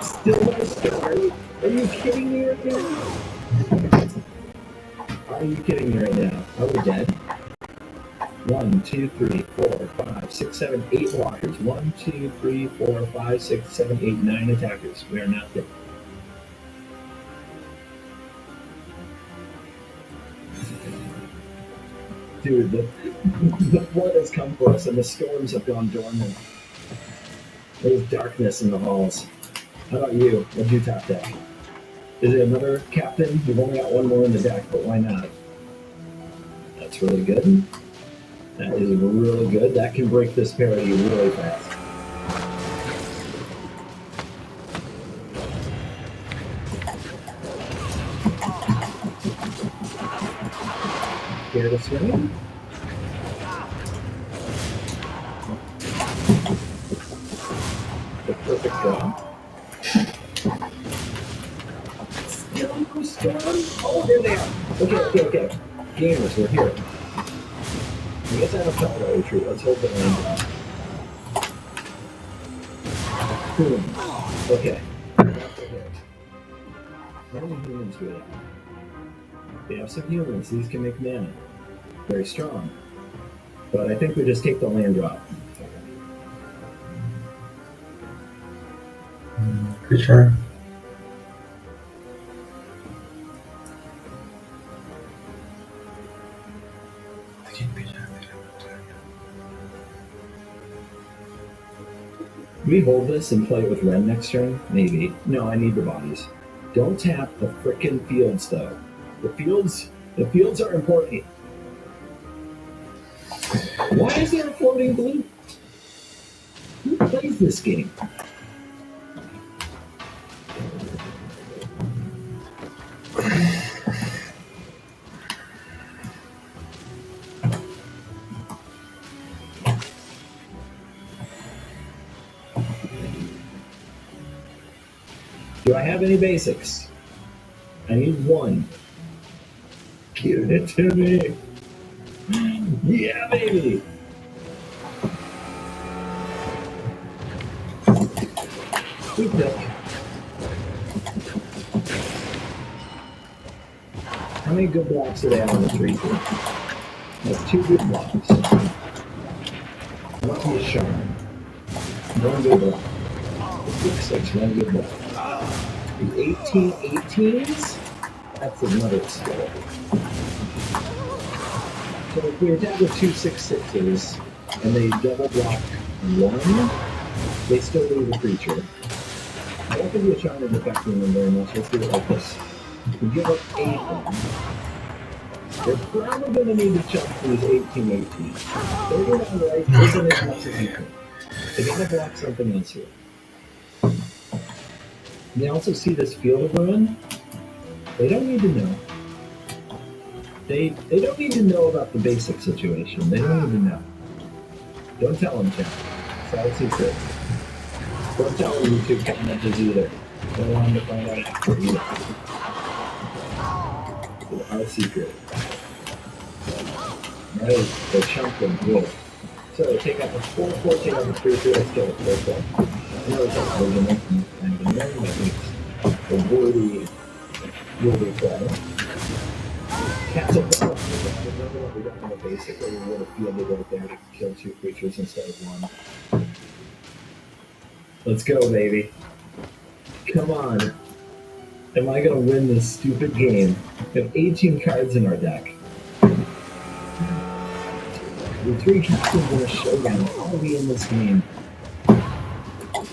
Still no story? Are you kidding me right now? Are you kidding me right now? Are we dead? 1, 2, 3, 4, 5, 6, 7, 8 blockers. 1, 2, 3, 4, 5, 6, 7, 8, 9 attackers. We are not dead. Dude, the flood has come for us and the storms have gone dormant. There's darkness in the halls. How about you? What'd you top deck? Is it another captain? You've only got 1 more in the deck, but why not? That's really good. That is really good. That can break this parity really fast. scared of swimming? The perfect draw. Still no storm? Oh, there they are. Okay. Gamers, we're here. I guess I don't tell the retreat. Let's hold the land down. Boom. Okay. That's a hit. How many humans do we have? We have some humans. These can make mana. Very strong. But I think we just take the land drop. Creature. Do we hold this and play it with Ren next turn? Maybe. No, I need the bodies. Don't tap the frickin' fields, though. The fields are important. Why is there a floating blue? Who plays this game? Do I have any basics? I need one. Give it to me. Yeah, baby. Sweet pick. How many good blocks do they have on the 3-2? That's 2 good blocks. Lucky is sharp. 1 good block. 6-6, 1 good block. The 18-18s? That's another skill. So if we attack with 2 6-6s and they double block 1, they still lose a creature. I don't think the charm is affecting them very much. Let's do it like this. We give up 8 of them. They're probably going to need to jump these 18-18. 39 right isn't as much as you think. They gotta block something else here. They also see this Field of Ruin. They don't need to know. They don't need to know about the basic situation. They don't need to know. Don't tell them, Chad. Side secret. Don't tell them YouTube commenters either. Don't want them to find out after either. It's our secret. Right, they're chunking good. So take out the 4-4, take out the 3-3, let's kill it. 4-4. I know it's not original, and the name that makes the worthy play. Castle Bell. Remember what we got in the basic where we would have fielded right there to kill 2 creatures instead of 1. Let's go, baby. Come on. Am I gonna win this stupid game? We have 18 cards in our deck. With 3 captains and a showdown, how are we in this game?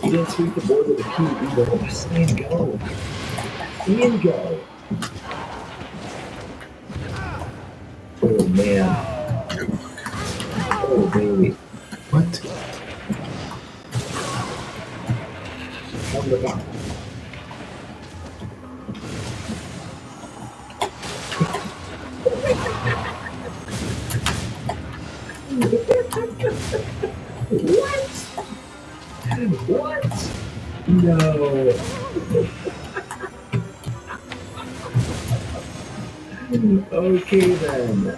You didn't sweep the board with a key either. Stay and go. Stay and go. Oh man. Oh baby. What? On the back. What? What? No. Okay then.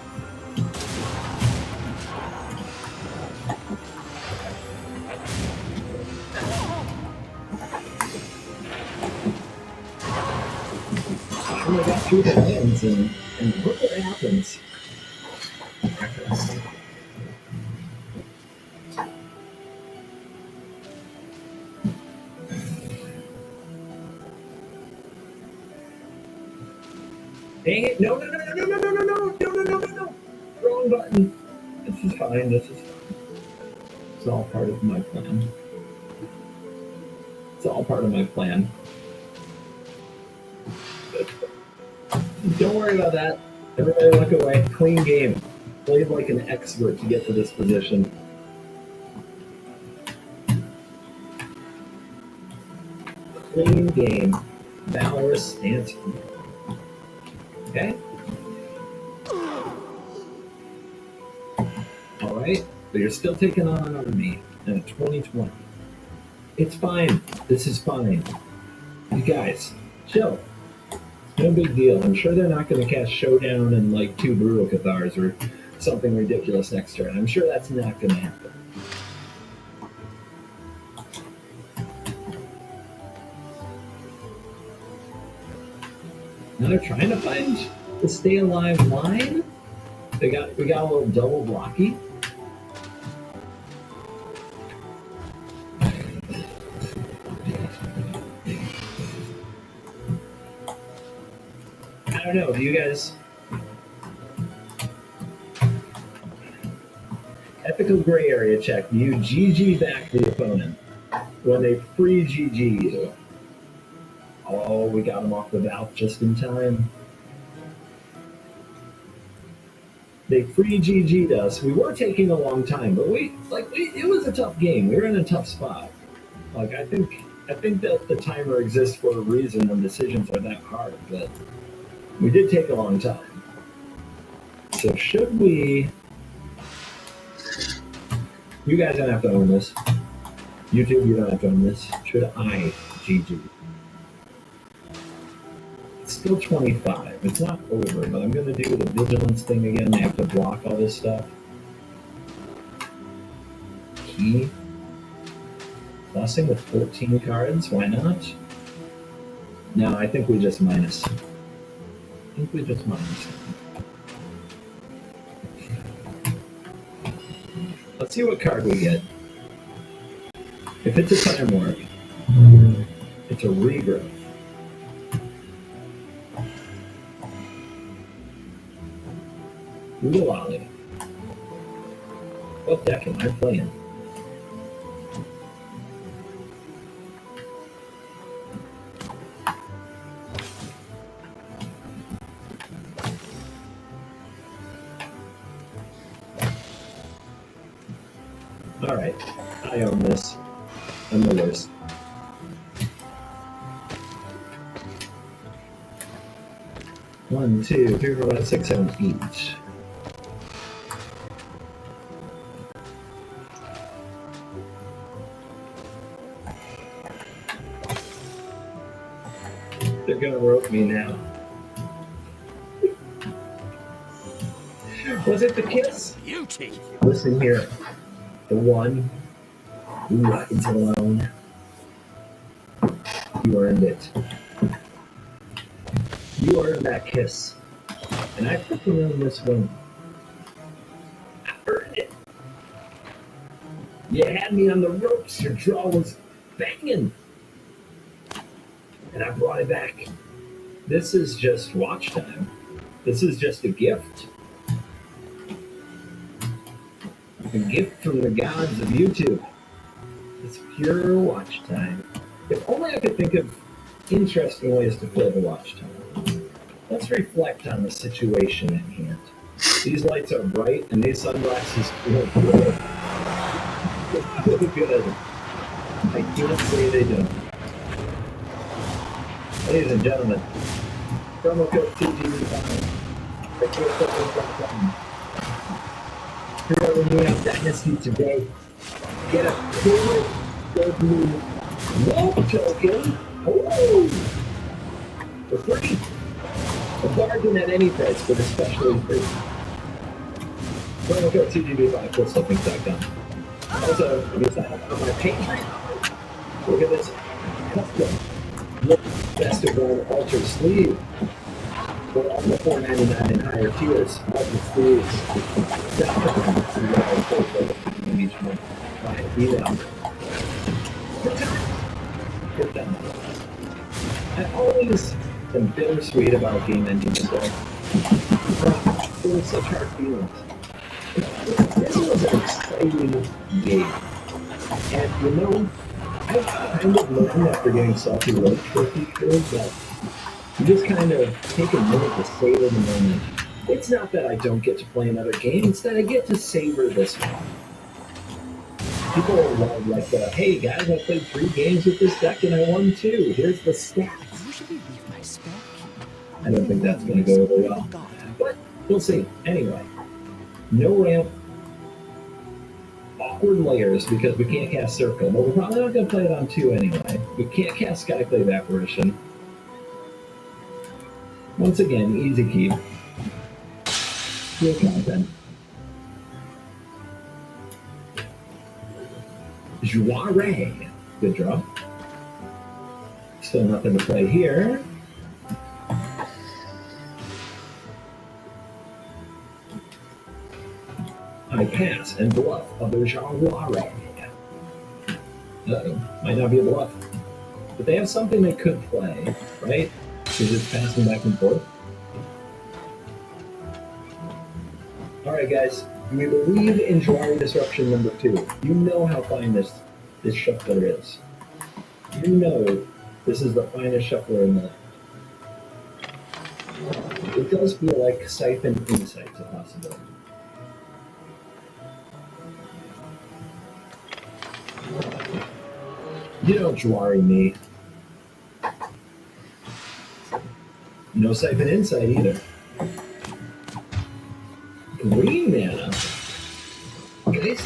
I got through the lands and look what happens. Dang it! No! Wrong button. This is fine. It's all part of my plan. It's all part of my plan. Don't worry about that. Everybody look away. Clean game. Played like an expert to get to this position. Clean game. Valorous stance. Okay? right? But you're still taking on an army in 2020. It's fine. This is fine. You guys, chill. No big deal. I'm sure they're not going to cast Showdown and like 2 Brutal Cathars or something ridiculous next turn. I'm sure that's not going to happen. Now they're trying to find the stay alive line. We got a little double blocky. I don't know. Do you guys? Ethical gray area check. You GG back the opponent when they free GG you. Oh, we got him off the valve just in time. They free GG'd us. We were taking a long time, but it was a tough game. We were in a tough spot. Like I think that the timer exists for a reason when decisions are that hard, but we did take a long time. So should we? You guys don't have to own this. YouTube, you don't have to own this. Should I GG? It's still 25. It's not over, but I'm going to do the vigilance thing again. I have to block all this stuff. Key. Blessing with 14 cards. Why not? No, I think we just minus. Let's see what card we get. If it's a time warp, it's a regrowth. Oolali. What deck am I playing? Alright, I own this. I'm the worst. One, two, 3, 4, 5, 6, 7, 8. They're gonna rope me now. Was it the kiss? Beauty. Listen here. The one who rides alone. You earned it. You earned that kiss. And I freaking earned this one. I earned it. You had me on the ropes. Your draw was banging. And I brought it back. This is just watch time. This is just a gift. A gift from the gods of YouTube. It's pure watch time. If only I could think of interesting ways to play the watch time. Let's reflect on the situation at hand. These lights are bright and these sunglasses feel good. They feel good. I can't say they don't. Ladies and gentlemen, promo code TGV5. Pre-order me on Dynasty today. Get a cool W Wolf token. Oh! For free. A bargain at any price, but especially free. Promo code TGV5, coolstuffings.com. Also, you can sign up on my Patreon. Look at this custom Best of All Ultra Sleeve. For all the $4.99 and higher tiers, Ultra Sleeves. Each month by email. Good time. I always am bittersweet about game engines. There were such hard feelings. This was an exciting game. And you know, I kind of learned after getting salty roach for a few years that you just kind of take a minute to savor the moment. It's not that I don't get to play another game, it's that I get to savor this one. People are like, hey guys, I played 3 games with this deck and I won 2. Here's the stats. I don't think that's going to go over well. But we'll see. Anyway, no ramp, awkward layers because we can't cast Circle, but we're probably not going to play it on 2 anyway. We can't cast Skyclave Apparition. Once again, easy keep. Real content. Joire. Good draw. Still nothing to play here. I pass and bluff other Joire. Uh-oh. Might not be a bluff. But they have something they could play, right? Because it's passing back and forth. Alright guys, we believe in Joire Disruption number 2. You know how fine this shuffler is. You know this is the finest shuffler in the... It does feel like Siphon Insight's a possibility. You don't Joire me. No Siphon Insight either. Green mana. Guys,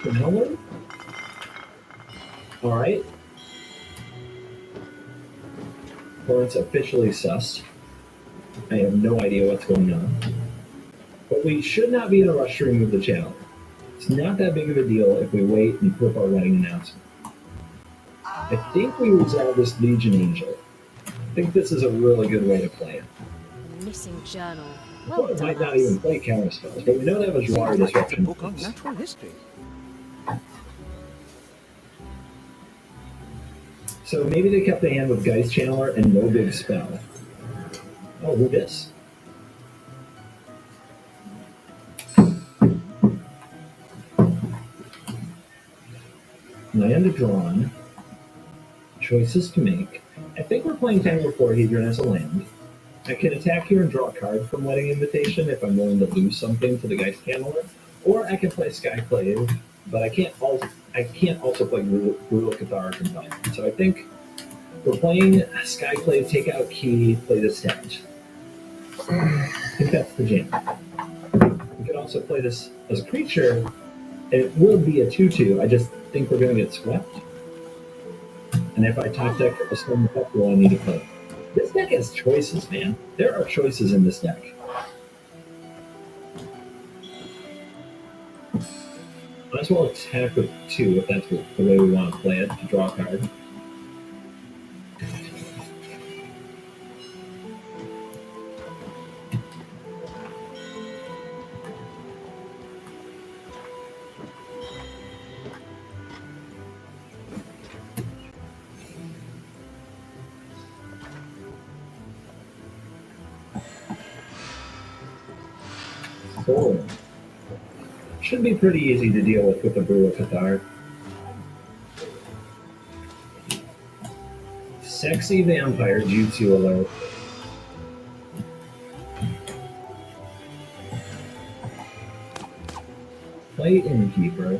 Channeler? Alright. Opponent's officially sus. I have no idea what's going on. But we should not be in a rush to remove the Channeler. It's not that big of a deal if we wait and flip our wedding announcement. I think we resolve this Legion Angel. I think this is a really good way to play it. Missing journal. Well, it might not even play counter spells, but we know they have a Joire Disruption. Book on natural history. So maybe they kept the hand with Geist Channeler and no big spell. Oh, who this? Land drawn. Choices to make. I think we're playing Tangle Hedron as a land. I can attack here and draw a card from Wedding Invitation if I'm willing to lose something to the Geist Channeler, or I can play Skyclave, but I can't also play Brutal Cathar Confinement. So I think we're playing Skyclave, take out key, play the stage. I think that's the jam. We could also play this as a creature, and it will be a 2/2. I just think we're going to get swept. And if I top deck a Storm Festival, I need to play. This deck has choices, man. There are choices in this deck. Might as well attack with 2 if that's the way we want to play it, to draw a card. Cool. Should be pretty easy to deal with the Brutal Cathar. Sexy Vampire Jutsu alert. Play Innkeeper.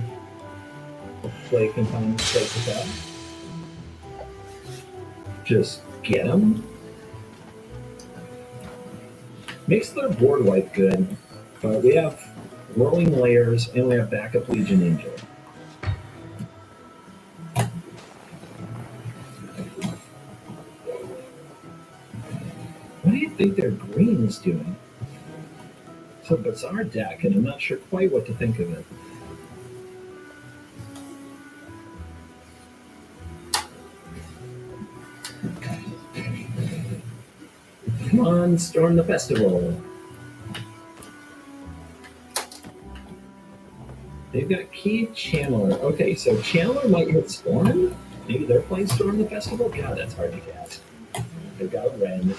Play Confinement, play Cathar. Just get him. Makes their board wipe good. But we have Rolling Layers, and we have backup Legion Angel. What do you think their green is doing? It's a bizarre deck, and I'm not sure quite what to think of it. Come on, storm the festival. They've got Key Channeler. Okay, so Channeler might hit Storm? Maybe they're playing Storm the Festival? God, that's hard to cast. They've got a red.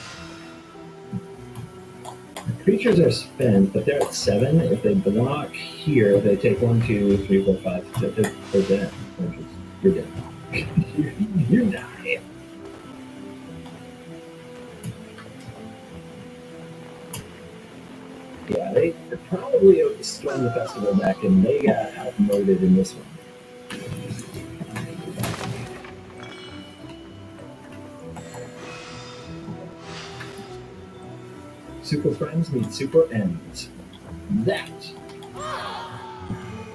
The creatures are spent, but they're at 7. If they block here, they take 1, 2, 3, 4, 5. They're dead. You're dead. You die. Yeah, they probably stormed the festival back, and they got outmoded in this one. Super friends meet super enemies. That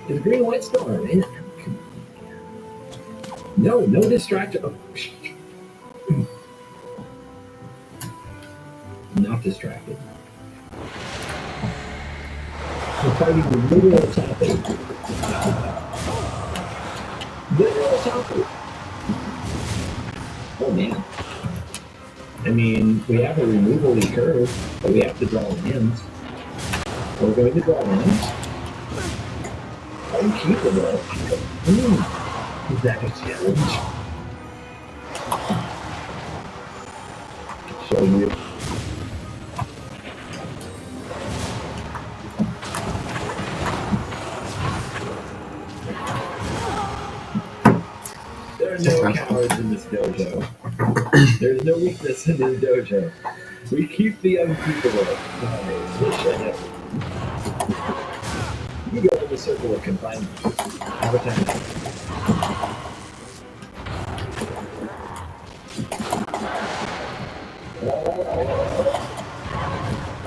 Is green white storm? No distraction. Oh, not distracted. We're fighting the literal topic. Literal topic. Oh man. I mean, we have a removal curve, but we have to draw lands. We're going to draw lands. Unkeepable. Is that a challenge? Show you. There are no cowards in this dojo. There's no weakness in this dojo. We keep the unkeepable. You go in the circle of confinement. Have a time.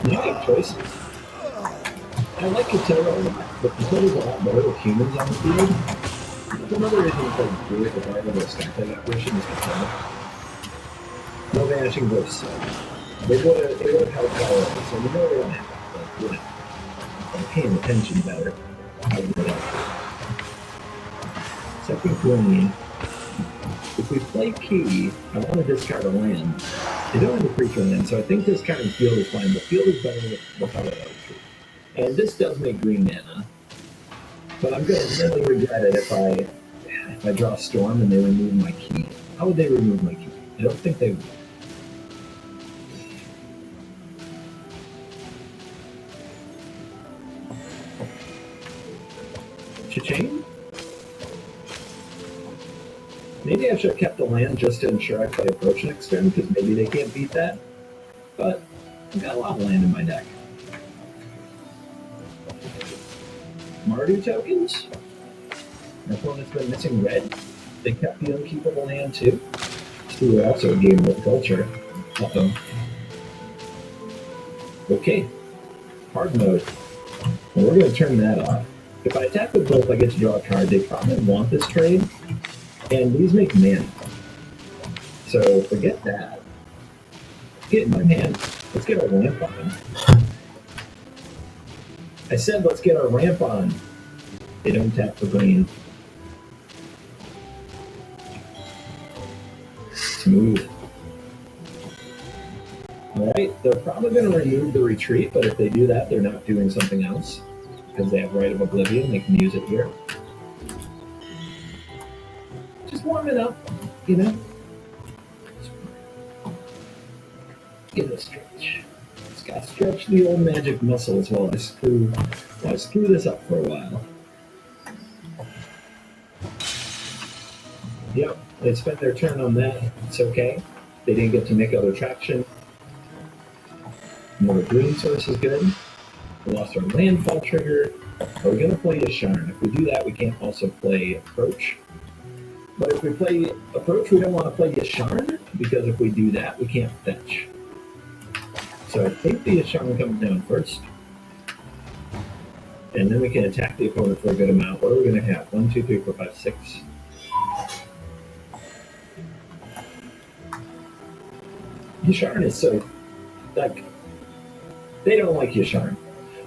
Nice choices. I like Katero a lot, but Katero's a lot better with humans on the field. Another reason to play Blue at the bottom of the stack play apparition is Katero. No vanishing ghosts. They go to help power, so we know they don't have that, but you know, I'm paying attention better. I would do that. Second queen. If we play key, I want to discard a land. They don't have a creature land, so I think this kind of field is fine. The field is better with the power of tree. And this does make green mana. But I'm going to really regret it if I draw Storm and they remove my key. How would they remove my key? I don't think they would. Cha-ching? Maybe I should have kept the land just to ensure I play approach next turn, because maybe they can't beat that. But I've got a lot of land in my deck. Mardu tokens? My opponent's been missing red. They kept the unkeepable land too. Ooh, also a game with culture. Uh-oh. Okay. Hard mode. Well, we're going to turn that off. If I attack with both, I get to draw a card. They probably want this trade. And these make mana. So forget that. Get in my hand. Let's get our ramp on. I said let's get our ramp on. They don't tap for green. Smooth. Alright, they're probably going to remove the retreat, but if they do that, they're not doing something else. Because they have Right of Oblivion, they can use it here. Just warm it up, you know? Get a stretch. It's got to stretch the old magic muscles while I screw this up for a while. Yep, they spent their turn on that. It's okay. They didn't get to make other traction. Another green source is good. We lost our landfall trigger. Are we going to play Yasharn? If we do that, we can't also play Approach. But if we play Approach, we don't want to play Yasharn, because if we do that, we can't fetch. So I think the Yasharn comes down first. And then we can attack the opponent for a good amount. What are we going to have? 1, 2, 3, 4, 5, 6. Yasharn is so, like, they don't like Yasharn.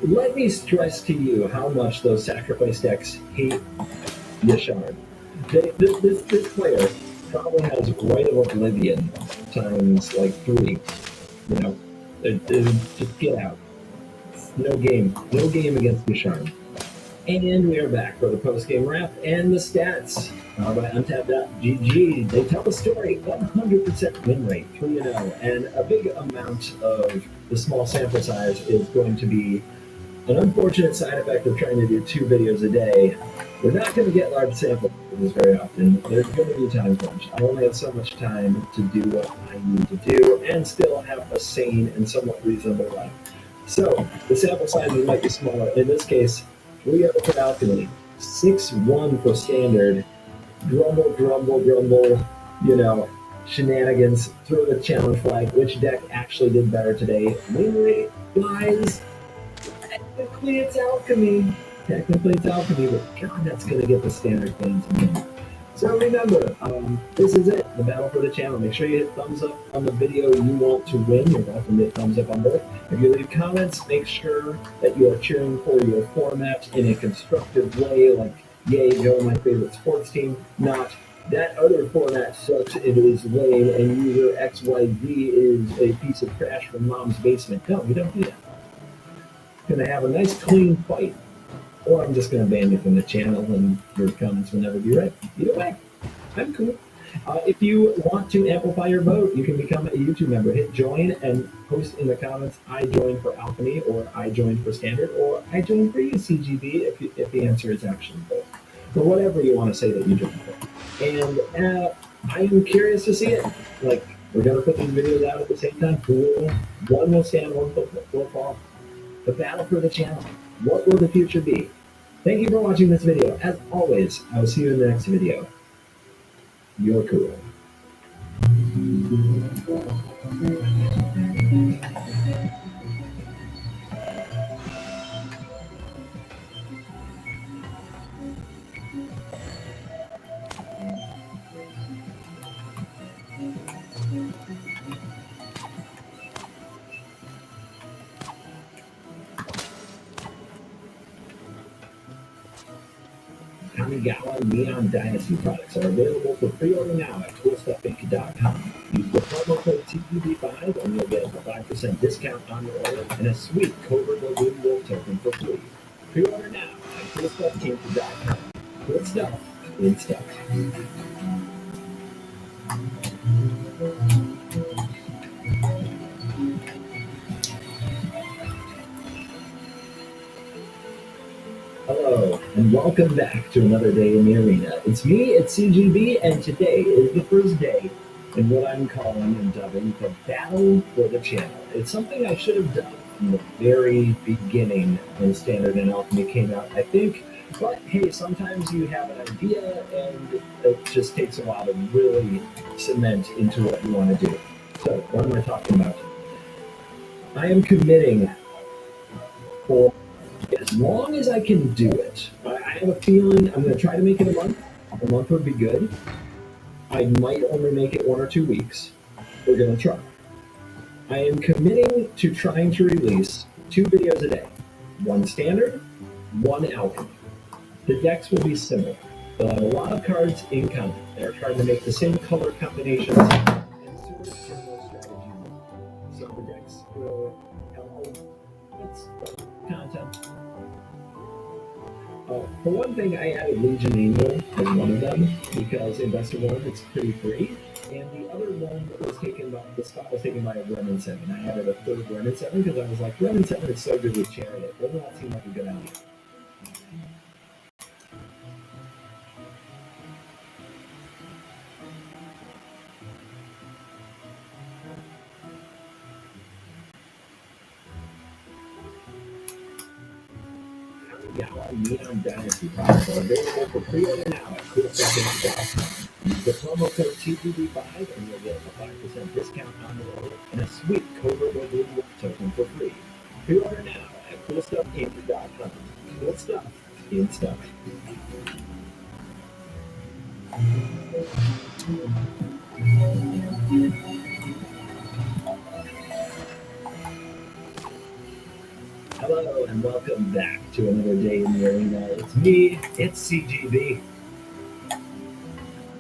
Let me stress to you how much those sacrifice decks hate Yasharn. This player probably has Right of Oblivion times like 3. You know, just get out. No game against Yasharn. And we are back for the post-game wrap and the stats by Untap.gg. They tell the story, 100% win rate, 3-0, and a big amount of the small sample size is going to be an unfortunate side effect of trying to do 2 videos a day. We're not going to get large sample sizes very often. There's going to be time crunch. I only have so much time to do what I need to do and still have a sane and somewhat reasonable life. So the sample sizes might be smaller. In this case, 3-0 for Alchemy, 6-1 for Standard. Grumble, you know, shenanigans, throw the challenge flag. Which deck actually did better today? Win rate wise, technically it's Alchemy. Technically it's alchemy, but God, that's gonna get the standard fans in. So remember, this is it, the battle for the channel. Make sure you hit thumbs up on the video you want to win. You're welcome to hit thumbs up on both. If you leave comments, make sure that you are cheering for your format in a constructive way, like, yay, Joe, my favorite sports team, not that other format sucks, it is lame, and user XYZ is a piece of trash from mom's basement. No, we don't do that. Gonna have a nice clean fight, or I'm just gonna ban you from the channel and your comments will never be read. Either way, I'm cool. If you want to amplify your vote, you can become a YouTube member. Hit join and post in the comments, I joined for Alchemy, or I joined for Standard, or I joined for you, CGB, if the answer is actually both. Or whatever you want to say that you joined for. And I am curious to see it. Like, we're going to put these videos out at the same time. One will stand, one will fall. The battle for the channel. What will the future be? Thank you for watching this video. As always, I will see you in the next video. You're cool. Kamigawa Neon Dynasty products are available for pre-order now at CoolStuffInc.com. Use the promo code TPB5 and you'll get a 5% discount on your order and a sweet Covert Lagoon Wolf token for free. Pre-order now at CoolStuffInc.com. Cool stuff in stuff. Hello, and welcome back to another day in the arena. It's me, it's CGB, and today is the first day in what I'm calling and dubbing the battle for the channel. It's something I should have done from the very beginning when Standard and Alchemy came out, I think. But hey, sometimes you have an idea and it just takes a while to really cement into what you want to do. So, what am I talking about? I am committing for as long as I can do it. I have a feeling I'm going to try to make it a month. A month would be good. I might only make it 1 or 2 weeks. We're going to try. I am committing to trying to release 2 videos a day. 1 standard, 1 alchemy. The decks will be similar. They'll have a lot of cards in common. They're trying to make the same color combinations and sort of general strategy. So the decks will have all content. For one thing, I added Legion Angel as one of them because Investor One, it's pretty free, and the other one was taken by the spot was taken by a Renin 7. I added a third Renin 7 because I was like, Renin 7 is so good with Chariot. Doesn't that seem like a good idea? Neon Dynasty products are available for pre-order now at CoolStuffInc.com. Use the promo code TPB5 and you'll get a 5% discount on the order and a sweet Covert Lagoon Wolf token for free. Pre-order now at CoolStuffInc.com. Cool stuff in stuff. Hello and welcome back to another day in the arena. It's me, it's CGB,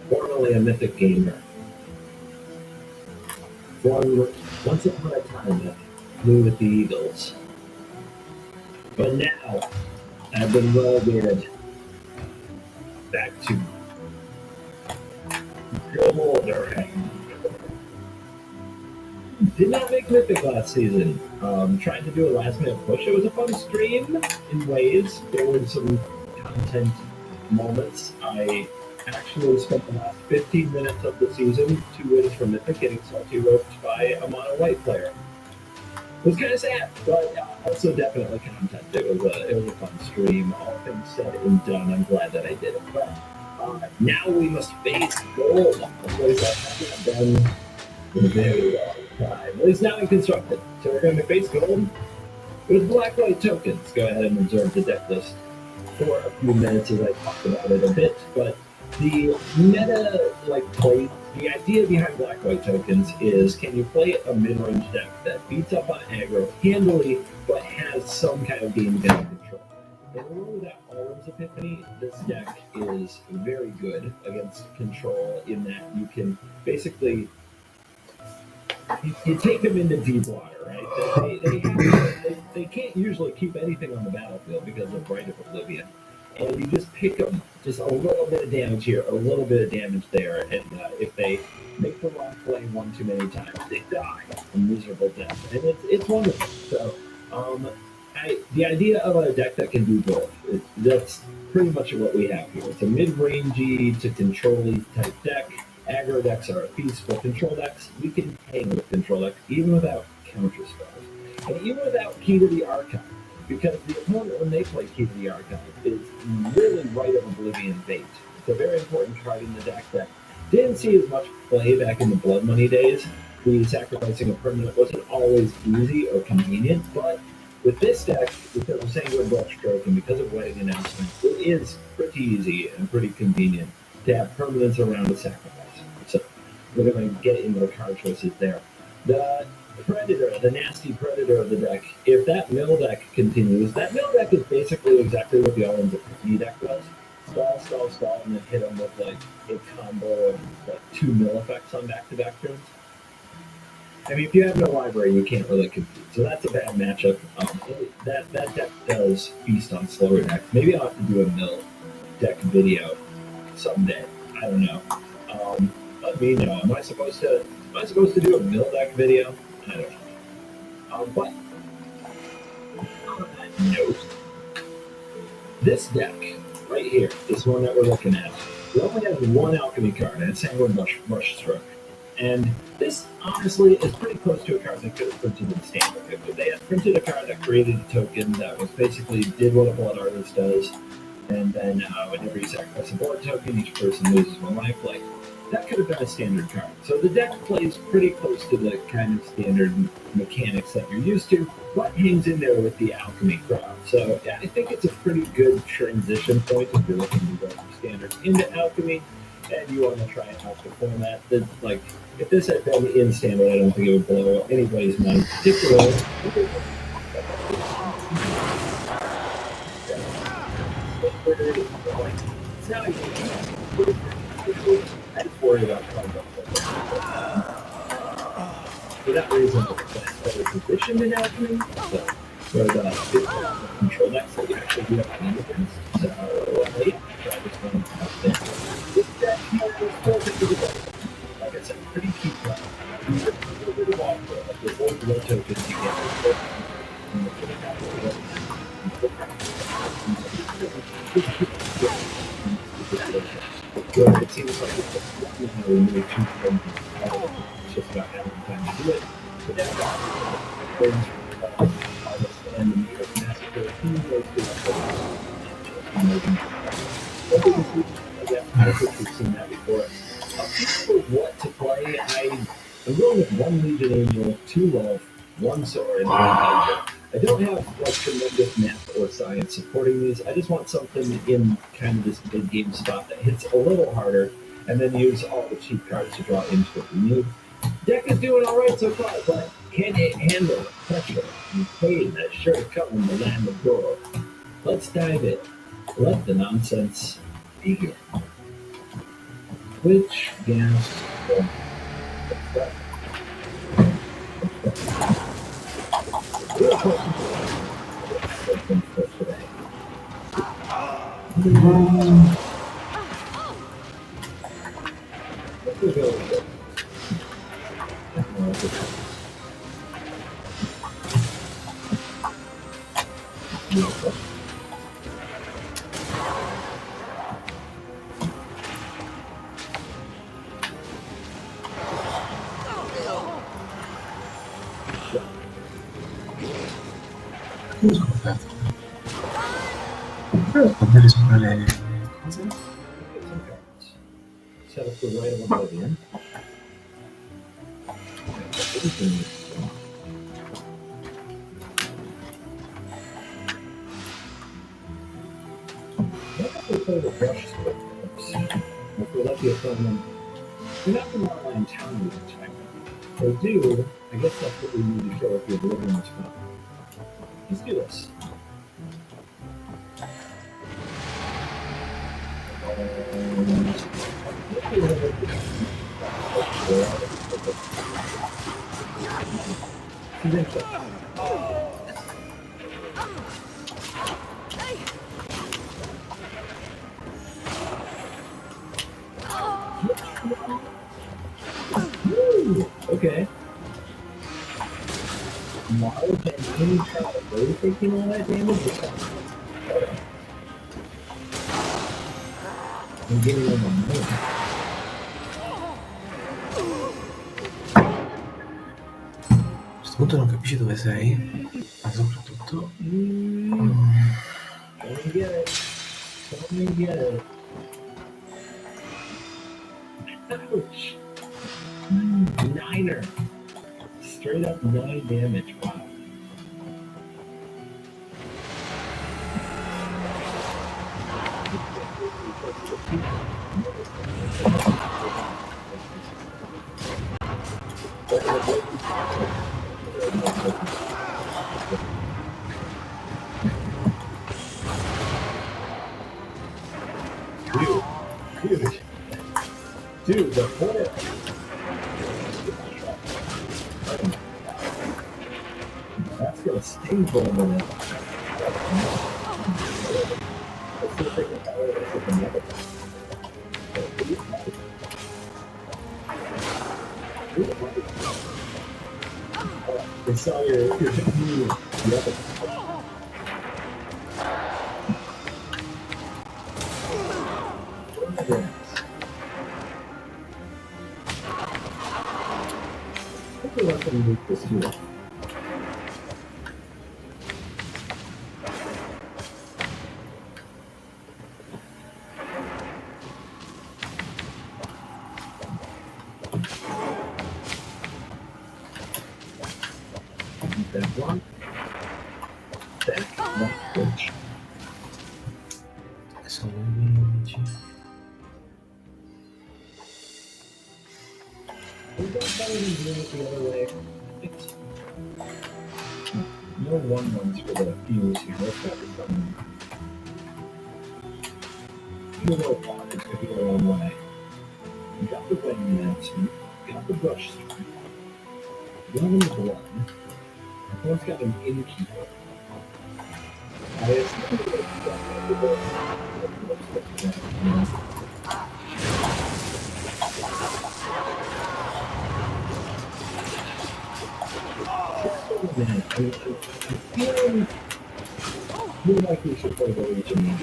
formerly a Mythic gamer. Once upon a time, I flew with the Eagles. But now, I've been relegated back to Golder. Did not make Mythic last season. Tried to do a last minute push. It was a fun stream in ways. There were some content moments. I actually spent the last 15 minutes of the season, 2 wins from Mythic, getting salty roped by a mono white player. It was kind of sad, but also definitely content. It was a fun stream. All things said and done, I'm glad that I did it. But now we must face gold. A place I haven't done in a very long time. At least now in constructed. So we're going to face gold with black-white tokens. Go ahead and observe the deck list. for a few minutes as I talked about it a bit, but the meta play, the idea behind black-white tokens is, can you play a mid-range deck that beats up on aggro handily but has some kind of game down control? In a world without Alrum's Epiphany, this deck is very good against control in that you can basically you take them into deep water, right? They can't usually keep anything on the battlefield because of Rite of Oblivion. And you just pick them, just a little bit of damage here, a little bit of damage there, and if they make the wrong play one too many times, they die a miserable death. And it's wonderful. So, the idea of a deck that can do both, that's pretty much what we have here. It's a mid-rangey to control-y type deck. Aggro decks are a feast, but control decks, we can hang with control decks even without counter spells. And even without Key to the Archive, because the opponent, when they play Key to the Archive, is really Rite of Oblivion bait. It's a very important card in the deck that didn't see as much play back in the Blood Money days. The sacrificing a permanent wasn't always easy or convenient, but with this deck, because of Sanguine Brushstroke and because of Wedding Announcement, it is pretty easy and pretty convenient to have permanents around a sacrifice. So we're going to get into the card choices there. The Predator, the nasty Predator of the deck, if that mill deck continues, that mill deck is basically exactly what the Alrum's Epiphany deck was. Stall, and then hit them with a combo of 2 mill effects on back-to-back turns. I mean, if you have no library, you can't really compete. So that's a bad matchup. That deck does feast on slower decks. Maybe I'll have to do a mill deck video someday. I don't know. Let me know. Am I supposed to do a mill deck video? I don't know. But on that note, this deck right here, this one that we're looking at, it only has one alchemy card, and it's Sanguine Brushstroke. And this, honestly, is pretty close to a card that could have printed in standard. If they had printed a card that created a token that was basically did what a Blood Artist does, and then whenever you sacrifice a blood token, each person loses 1 life. That could have been a standard card. So the deck plays pretty close to the kind of standard mechanics that you're used to, but hangs in there with the alchemy crowd. So yeah, I think it's a pretty good transition point if you're looking to go from standard into alchemy, and you want to try and outperform that. If this had been in standard, I don't think it would blow anybody's mind, particularly. It's not I just worry about combo. For that reason, it's better positioned in alchemy. So, where control decks that you actually do have hand against. So, yeah, try this one out there. This deck here is perfect for the deck. Like I said, pretty key play. You get a little bit of off roll, like the old low tokens you get. So it seems like it's how we move too from it's just about having time to do it. But that's and the massacre, I think we've seen that before. For what to play, I'm going with 1 Legion Angel, 2 Wolf, 1 Sword, and 1 Angel. I don't have tremendous math or science supporting these. I just want something in kind of this big game spot that hits a little harder, and then use all the cheap cards to draw into what we need. Deck is doing all right so far, but can it handle the pressure and pain that's sure to come in the land of gold? Let's dive in. Let the nonsense begin. Which gas? Poter sopra le cose. Set up the Rite of Oblivion. play the brush sword first. If we're lucky to find them, we're not going to online town with each other. If we do, I guess that's what we need to show if you're delivering this spot. Let's do this. Okay. Miles and any shot really taking all that damage? I'm getting on my moon. A questo punto non capisci dove sei, ma soprattutto... Come get it. Come get it. Ouch. Niner. Straight up 9 damage. Wow. Dude, the foil. That's gonna sting for a minute. Let's see if they can power this with another. They saw your other. Hopefully let them make this here. That one. That switch. Sono i miei amici. We don't probably do it the other way. No ones for the fuse here. Let's try this one. You know what? It's going to go the wrong way. You got the wedding mansion. You got the brush strike. You have the blood. One's got an innkeeper. I assume I'm feeling like we should play the Legion.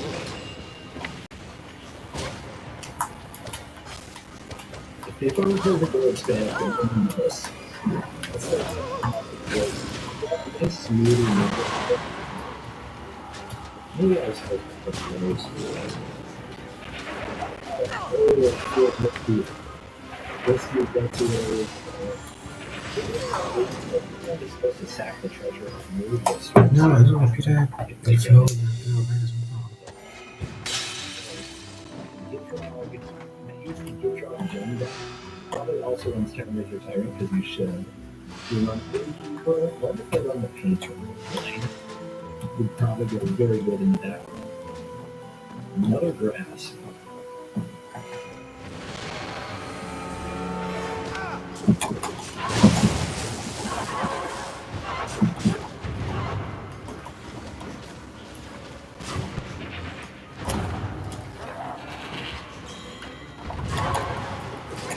If I'm playing the gold stand, I'm going to do this. Nice smooth and maybe I was hoping for those. Let's do that to I'm supposed to sack the treasure and move this. No, devo capire perché no, devo bene sul modo. Probably also runs Terminator Tyrant because you should. You run what if they run the painter? Would probably go very good in that. Another grass.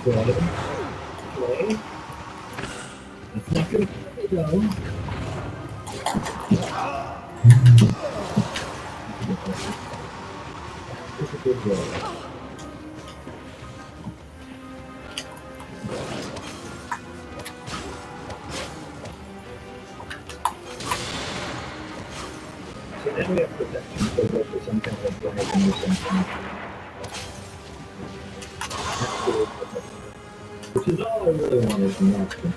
Play. It's not going to go. It's a good roll. So now we have protection so that for some kind of dragon or something. Which is all I really wanted from last one.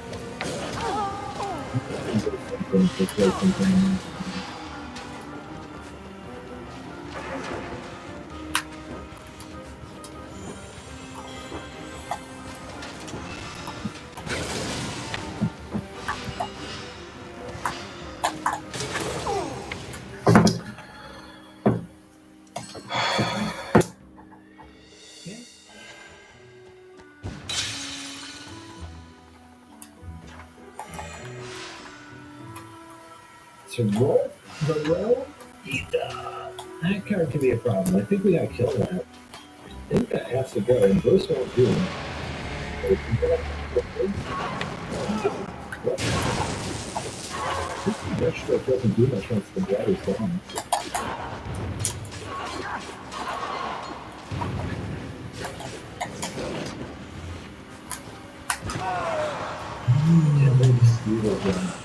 So roll the roll. That card can be a problem. I think we gotta kill that. I think that has to go. And Bruce won't do it. That stroke doesn't do much once the blood is gone.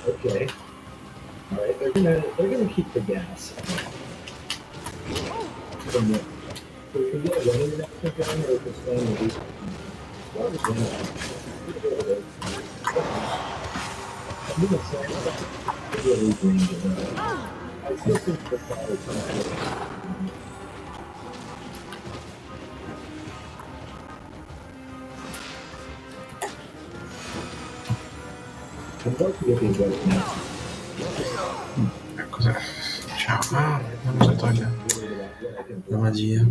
Okay. All right, they're gonna keep the gas. So we can get a running reaction gun, or we can stand the weak. I'm gonna say really range it. I still think the fire is something. I'm about to get these right now. Cos'è? Ciao. Ah, non lo so togliere. La magia.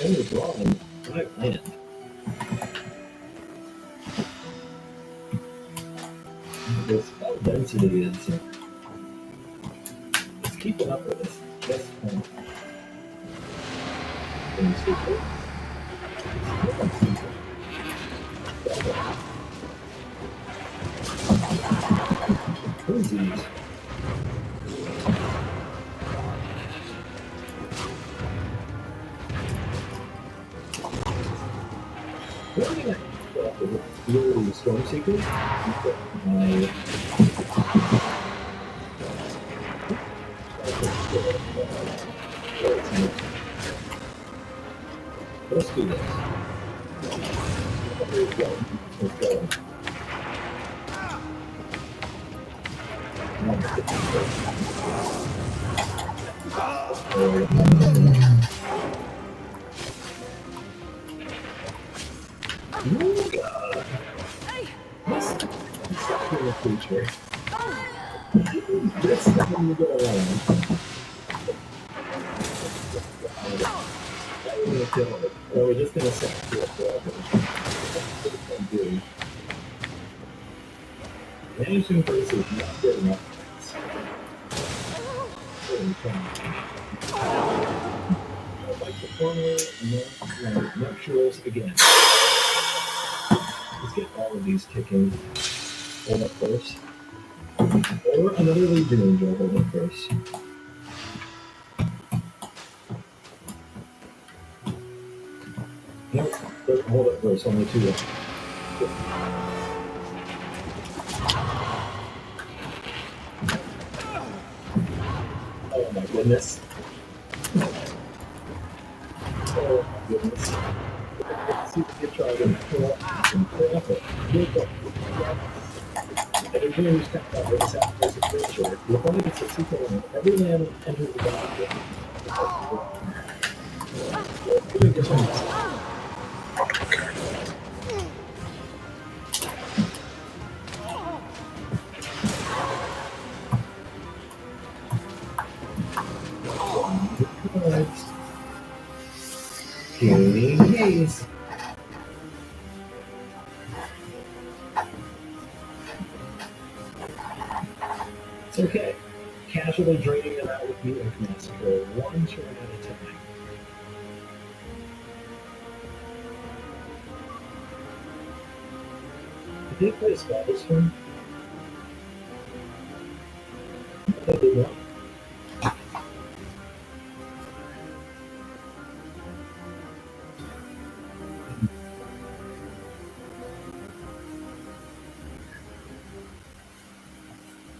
Only wrong. I land. This spell density is it's keeping up with us. Just Crazy. One thing I thought was really Storm Seeker. Let's do this. Let's go. Let's go. Creature. This time you get around. Or we're just gonna set it forever. Managing versus not good enough. Like the former nuptials again. Let's get all of these kicking. Hold up first. Or another Legion Angel, hold up first. Nope, hold up first, only two left. Oh my goodness. Oh my goodness. See if you try to pull up it. Everybody who's kept that race out as a creature, the opponent gets a secret limit. Every land enters the battlefield. Healing haze. It's okay. Casually draining them out with the Oak Massacre, one turn at a time. Did they play a spell this turn? I did not.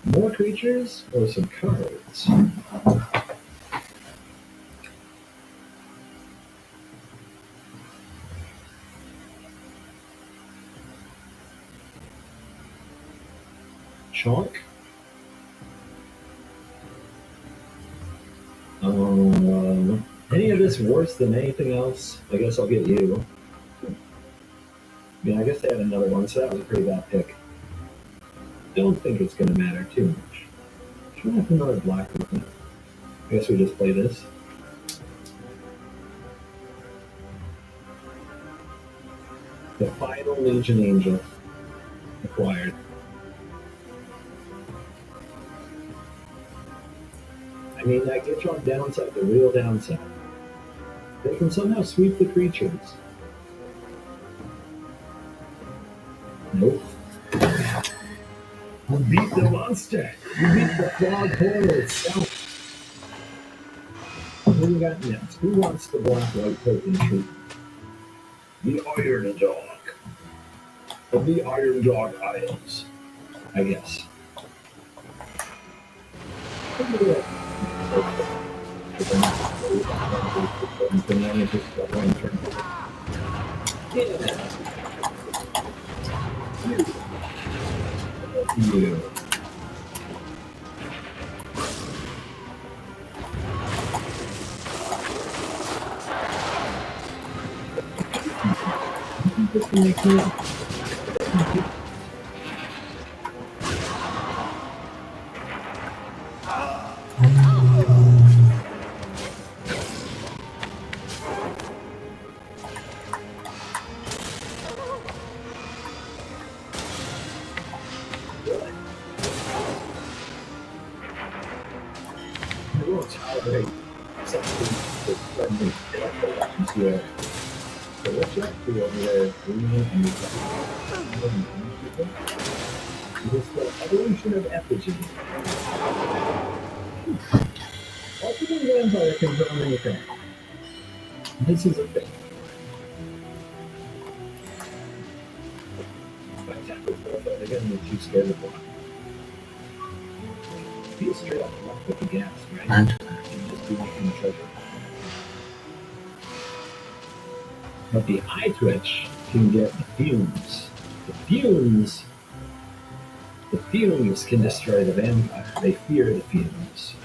More creatures or some cards? Chalk? Any of this worse than anything else? I guess I'll get you. Yeah, I guess they had another one, so that was a pretty bad pick. Don't think it's going to matter too much. Should have another black one. I guess we just play this. The final Legion Angel acquired. mean, that gets you on downside, the real downside. They can somehow sweep the creatures. Nope. You beat the monster. You beat the frog horror itself. Who we got next? Who wants the black-white token treatment? The Iron Dog. Of the Iron Dog Isles, I guess. You. will tolerate something that's friendly here. So what's up to over there? Green and people? It is the evolution of effigy. Ultimate vampire can draw anything. This is a thing. They're getting too scared of block. Be straight up block with the gas, right? And just be making the treasure. But the eye twitch can get the fumes. The fumes can destroy the vampire. They fear the fumes.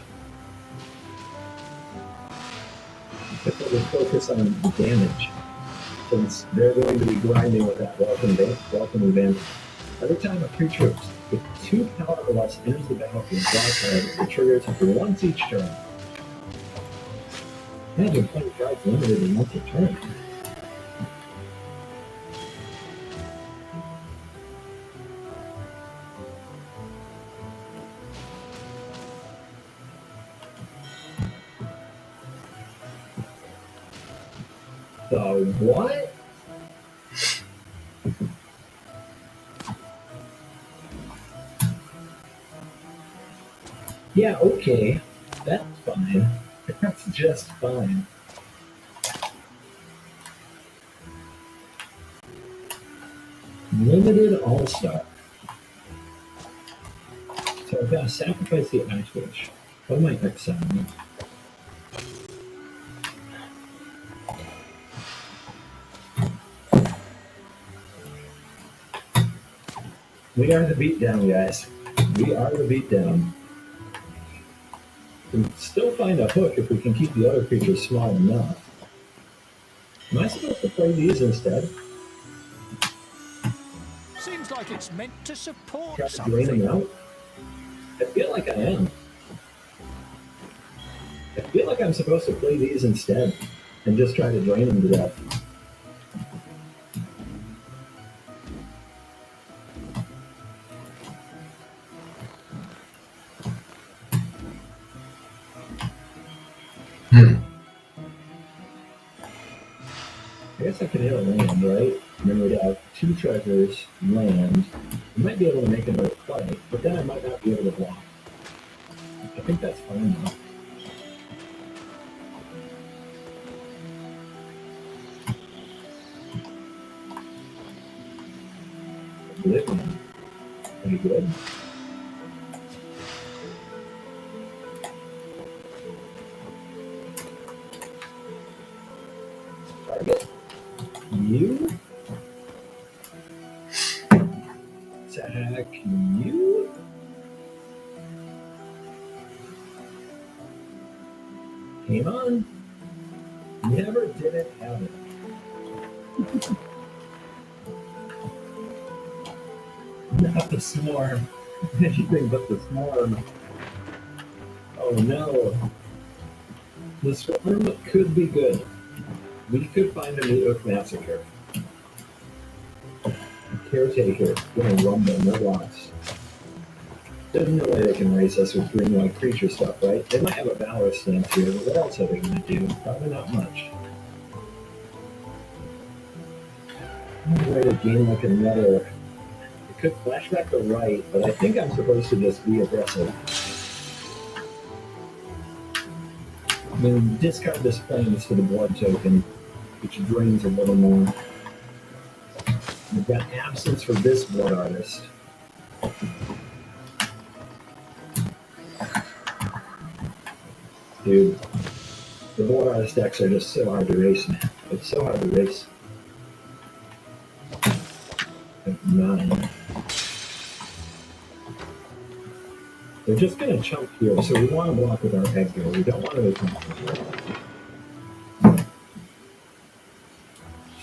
But they would focus on the damage, since they're going to be grinding with that welcome event. Every time a creature with 2 power or less enters the battlefield, it triggers for once each turn. Imagine 25 limited in once a turn. The what? Yeah, okay. That's fine. That's just fine. Limited All-Star. So I've got to sacrifice the eye twitch. What am I exiling? We are the beatdown, guys. We are the beatdown. We can still find a hook if we can keep the other creatures small enough. Am I supposed to play these instead? Seems like it's meant to support Try to drain them out? I feel like I am. I feel like I'm supposed to play these instead and just try to drain them to death. I guess I could hit a land, right? And then we'd have 2 treasures, land. I might be able to make another play, but then I might not be able to block. I think that's fine though. Living. Pretty good. Target. You. Attack you. Came on. Never didn't have it. Not the swarm. Anything but the swarm. Oh no. The swarm could be good. We could find a new Oak Massacre. Caretaker, gonna rumble, no loss. There's no way they can race us with green white creature stuff, right? They might have a Valor stance here, but what else are they going to do? Probably not much. Way to gain like another. It could flash back to right, but I think I'm supposed to just be aggressive. I mean, discard this planes to the blood token, which drains a little more. We've got absence for this blood artist. Dude, the blood artist decks are just so hard to race, man. It's so hard to race. 9. They're just going to chunk here, so we want to block with our Edgar. We don't want to chunk here.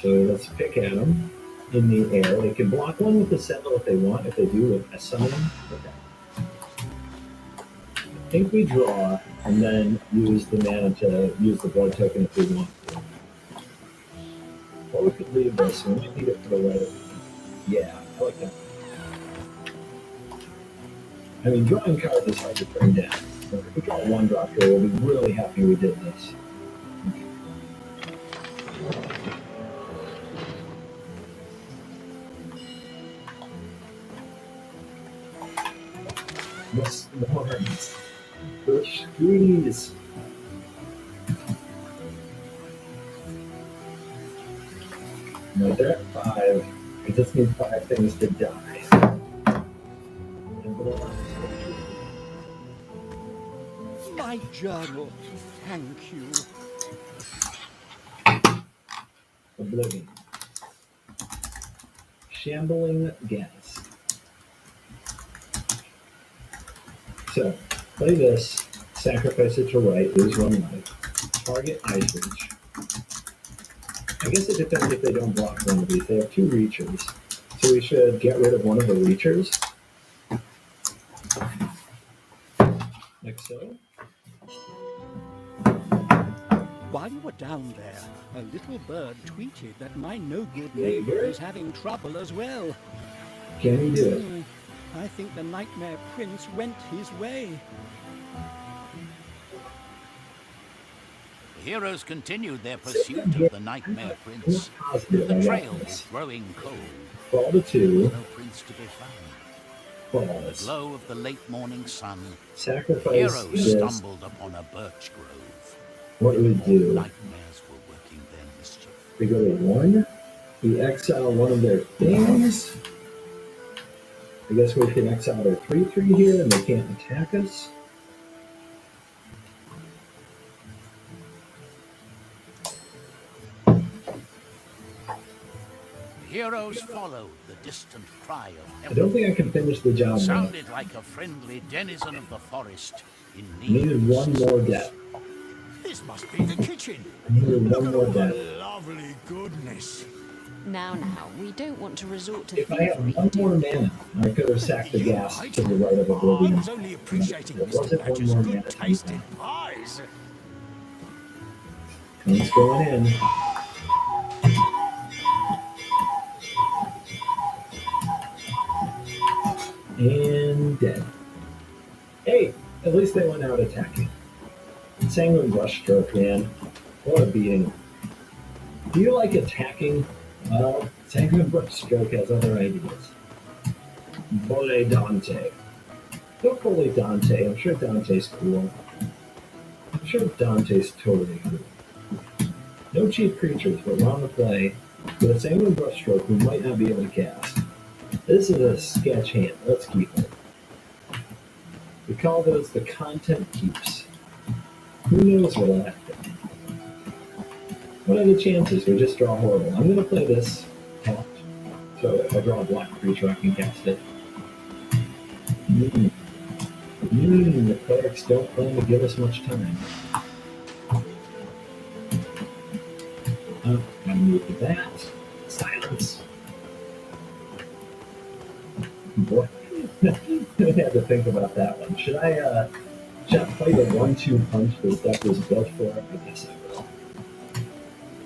So let's pick at them in the air. They can block one with the Sentinel if they want. If they do, with a summon. Okay. I think we draw and then use the mana to use the blood token if we want to. Or we could leave this. We might need it for the right. Yeah, I like that. I mean, drawing cards is hard to bring down. So if we draw one drop here, we'll be really happy we did this. Yes, Lawrence. The squeeze. No, they're at 5. We just need 5 things to die. My journal. Thank you. Oblivion. Shambling gas. So, play this, sacrifice it to right, lose 1 life. Target Ice Reach. I guess it depends if they don't block one of these. They have 2 reachers. So we should get rid of one of the reachers. Like so. While you were down there, a little bird tweeted that my no-good neighbor is having trouble as well. Can he do it? I think the Nightmare Prince went his way. The heroes continued their pursuit of the Nightmare Prince. The trail was growing cold. Fall to 2. No prince to be found. In the glow of the late morning sun, Sacrifice heroes this. stumbled upon a birch grove. What do we do? Nightmares were working their mischief. We go to 1. We exile one of their things. I guess we can exile their 3/3 here and they can't attack us. The heroes followed the distant cry of help. I don't think I can finish the job It now. sounded like a friendly denizen of the forest in I need needed of 1 more assistance. death. This must be the kitchen. I needed Look 1 at more all death. the lovely goodness. Now, we don't want to resort to If I had thievery. 1 more mana, I could have sacked the gas to the right of I Oblivion. was only appreciating There Mr. wasn't 1 Badger's more good mana. tasting pies. It's going in. And dead. Hey, at least they went out attacking. Sanguine Brushstroke, man. What a beating. Do you like attacking? Well, Sanguine Brushstroke has other ideas. Bully Dante. Don't bully Dante. I'm sure Dante's cool. I'm sure Dante's totally cool. No cheap creatures, but we're on the play with a Sanguine Brushstroke we might not be able to cast. This is a sketch hand. Let's keep it. We call those the content keeps. Who knows what'll happen? What are the chances we just draw horrible? I'm going to play this tapped. So if I draw a black creature, I can cast it. The clerics don't plan to give us much time. Oh, gotta move to that. Silence. Boy, I had to think about that one. Should I play the 1-2 punch this deck was built for? I guess I will.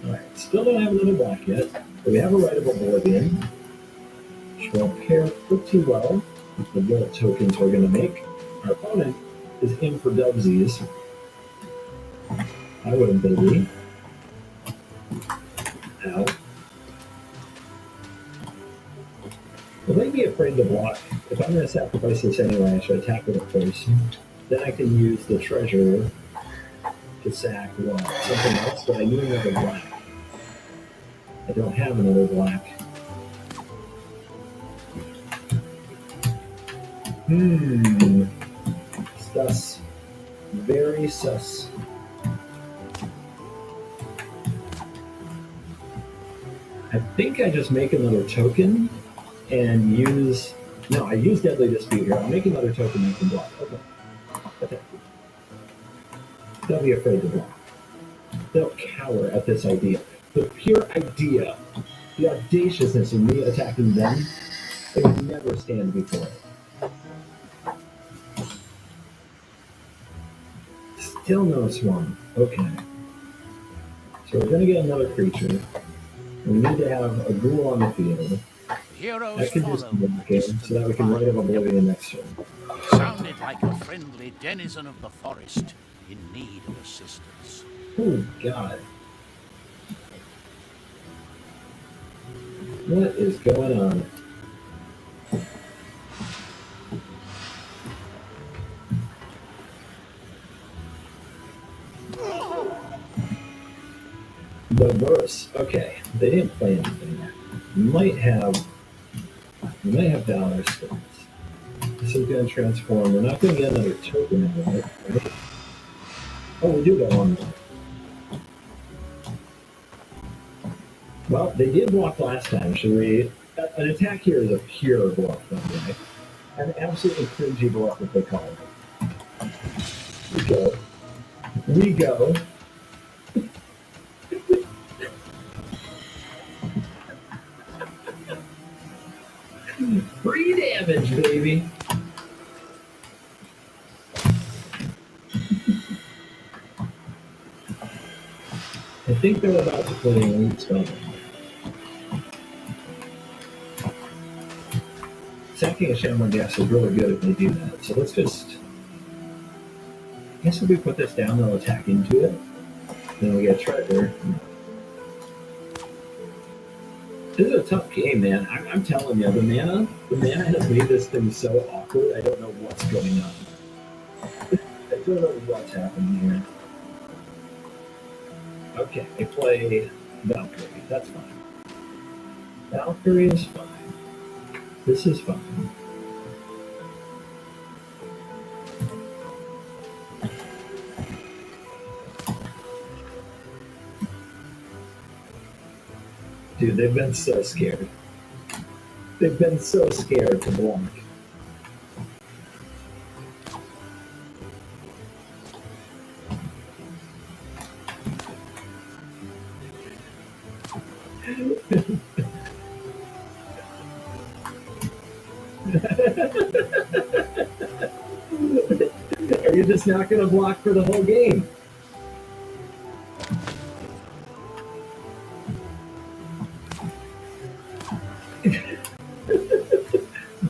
Alright, still don't have another black yet, but we have a Rite of Oblivion, which will pair pretty well. the bullet tokens we're going to make. Our opponent is in for dubsies. I wouldn't baby. Ow. Well, they'd be afraid to block. If I'm going to sacrifice this anyway, I should attack with it first. Then I can use the treasure to sack what? Something else, but I need another black. I don't have another black. Sus. Very sus. I think I just make another token and use... No, I use Deadly Dispute here. I'll make another token that can block. Okay. They'll be afraid to block. They'll cower at this idea. The pure idea, the audaciousness of me attacking them, they would never stand before it. Still no swarm. Okay. So we're going to get another creature. We need to have a ghoul on the field. I can do some blocking so that we can Rite of Oblivion next turn. Sounded like a friendly denizen of the forest in need of assistance. Oh, God. What is going on? The verse. Okay, they didn't play anything yet. We might have Valor Stones. This is going to transform. We're not going to get another token out of it, right? Oh, we do get one more. Well, they did block last time. Should we? An attack here is a pure bluff, by the way. An absolutely cringy bluff, what they call it. We go. 3 damage, baby. I think they're about to play an elite spell. Sacking a Shamrock Gas is really good if they do that. So let's just... I guess if we put this down, they'll attack into it. Then we get treasure. This is a tough game, man. I'm telling you, the mana has made this thing so awkward. I don't know what's going on. I don't know what's happening here. Okay, they play Valkyrie. That's fine. Valkyrie is fine. This is fine. Dude, they've been so scared. They've been so scared to block. Are you just not going to block for the whole game?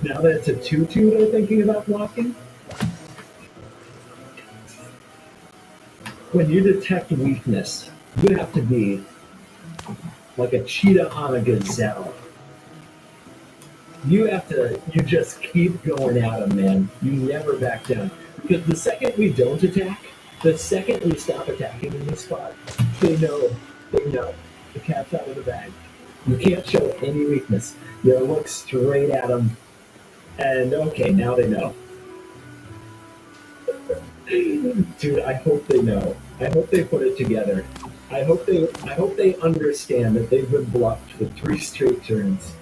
Now that it's a 2-2, they're thinking about blocking? When you detect weakness, you have to be like a cheetah on a gazelle. You just keep going at them, man. You never back down. Because the second we don't attack, the second we stop attacking in this spot, they know. The cat's out of the bag. You can't show any weakness. You look straight at them, and okay, now they know. Dude, I hope they know. I hope they put it together. I hope they understand that they've been bluffed for 3 straight turns.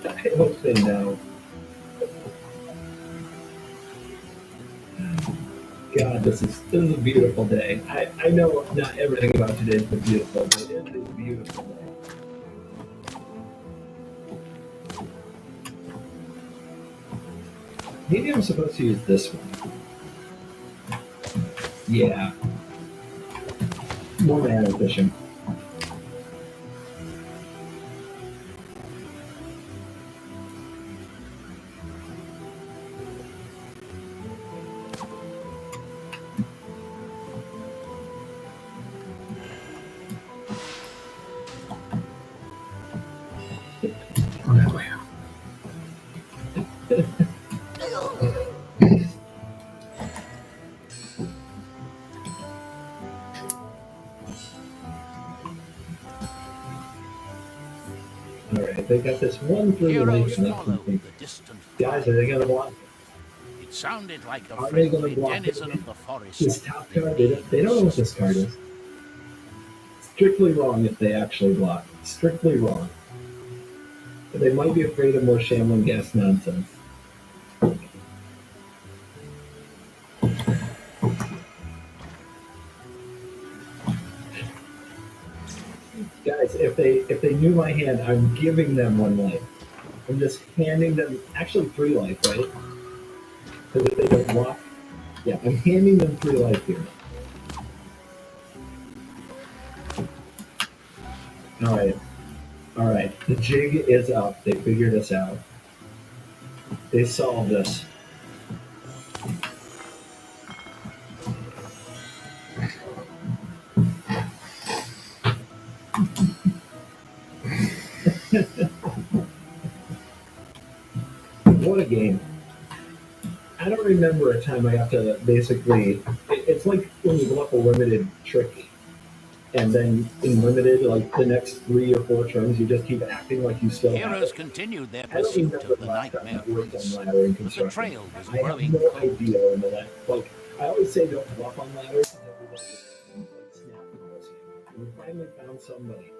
I hope they know. God, this is a beautiful day. I know not everything about today is beautiful, but it is a beautiful day. Maybe I'm supposed to use this one. Yeah. More mana efficient. Alright, they got this one free Heroes lane left. followed the distant Guys, cry. are they going to block? It sounded like a Are they going friendly to block denizen of the forest. this top card? They don't know what this card is. Strictly wrong if they actually block. Strictly wrong. But they might be afraid of more shambling gas nonsense. Guys, if they knew my hand, I'm giving them 1 life. I'm just handing them actually 3 life, right? Because if they don't block, yeah, I'm handing them 3 life here. All right. The jig is up. They figured us out. They solved this. What a game. I don't remember a time I have to basically. It's like when you bluff a limited trick, and then in limited, like the next 3 or 4 turns, you just keep acting like you still have Heroes it. continued their I don't pursuit remember of the the last time nightmare I worked prince, on ladder in but the construction. trail was I have growing no cold. idea in the last. Like I always say, don't bluff on ladders. Like snap calls. We finally found somebody.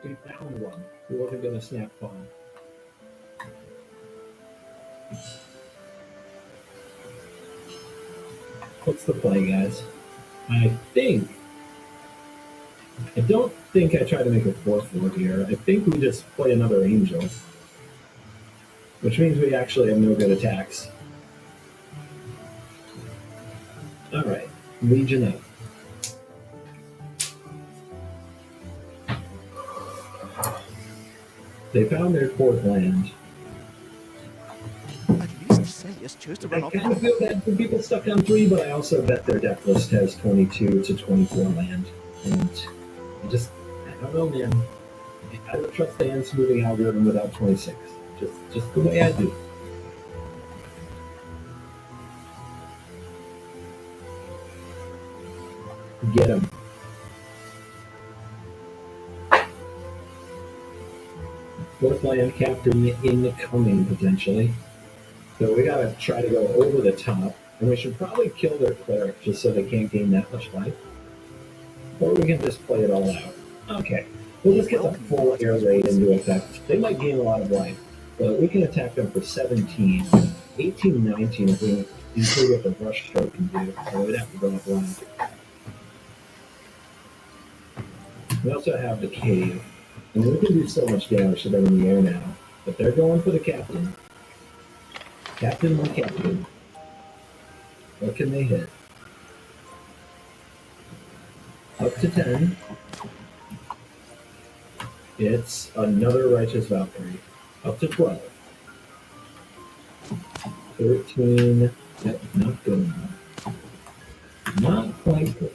We found one who wasn't going to snap call. What's the play, guys? I don't think I try to make a 4-4 here. I think we just play another angel, which means we actually have no good attacks. All right, Legion up. They found their 4th land. At least Celius chose to I run off. kind of feel bad for people stuck on 3, but I also bet their deck list has 22 to 24 land. And I don't know, man. I don't trust the hand smoothing algorithm without 26. Just the way I do. Get him. Fourth land captain incoming, potentially. So we gotta try to go over the top, and we should probably kill their cleric just so they can't gain that much life. Or we can just play it all out. Okay. We'll just get the full air raid into effect. They might gain a lot of life, but we can attack them for 17. 18, 19 if we include what the brush stroke can do. So we'd have to go up one. We also have the cave. And we can do so much damage to them in the air now. But they're going for the captain. Captain, my captain. What can they hit? Up to 10. It's another Righteous Valkyrie. Up to 12. 13. Yep, not good enough. Not quite good.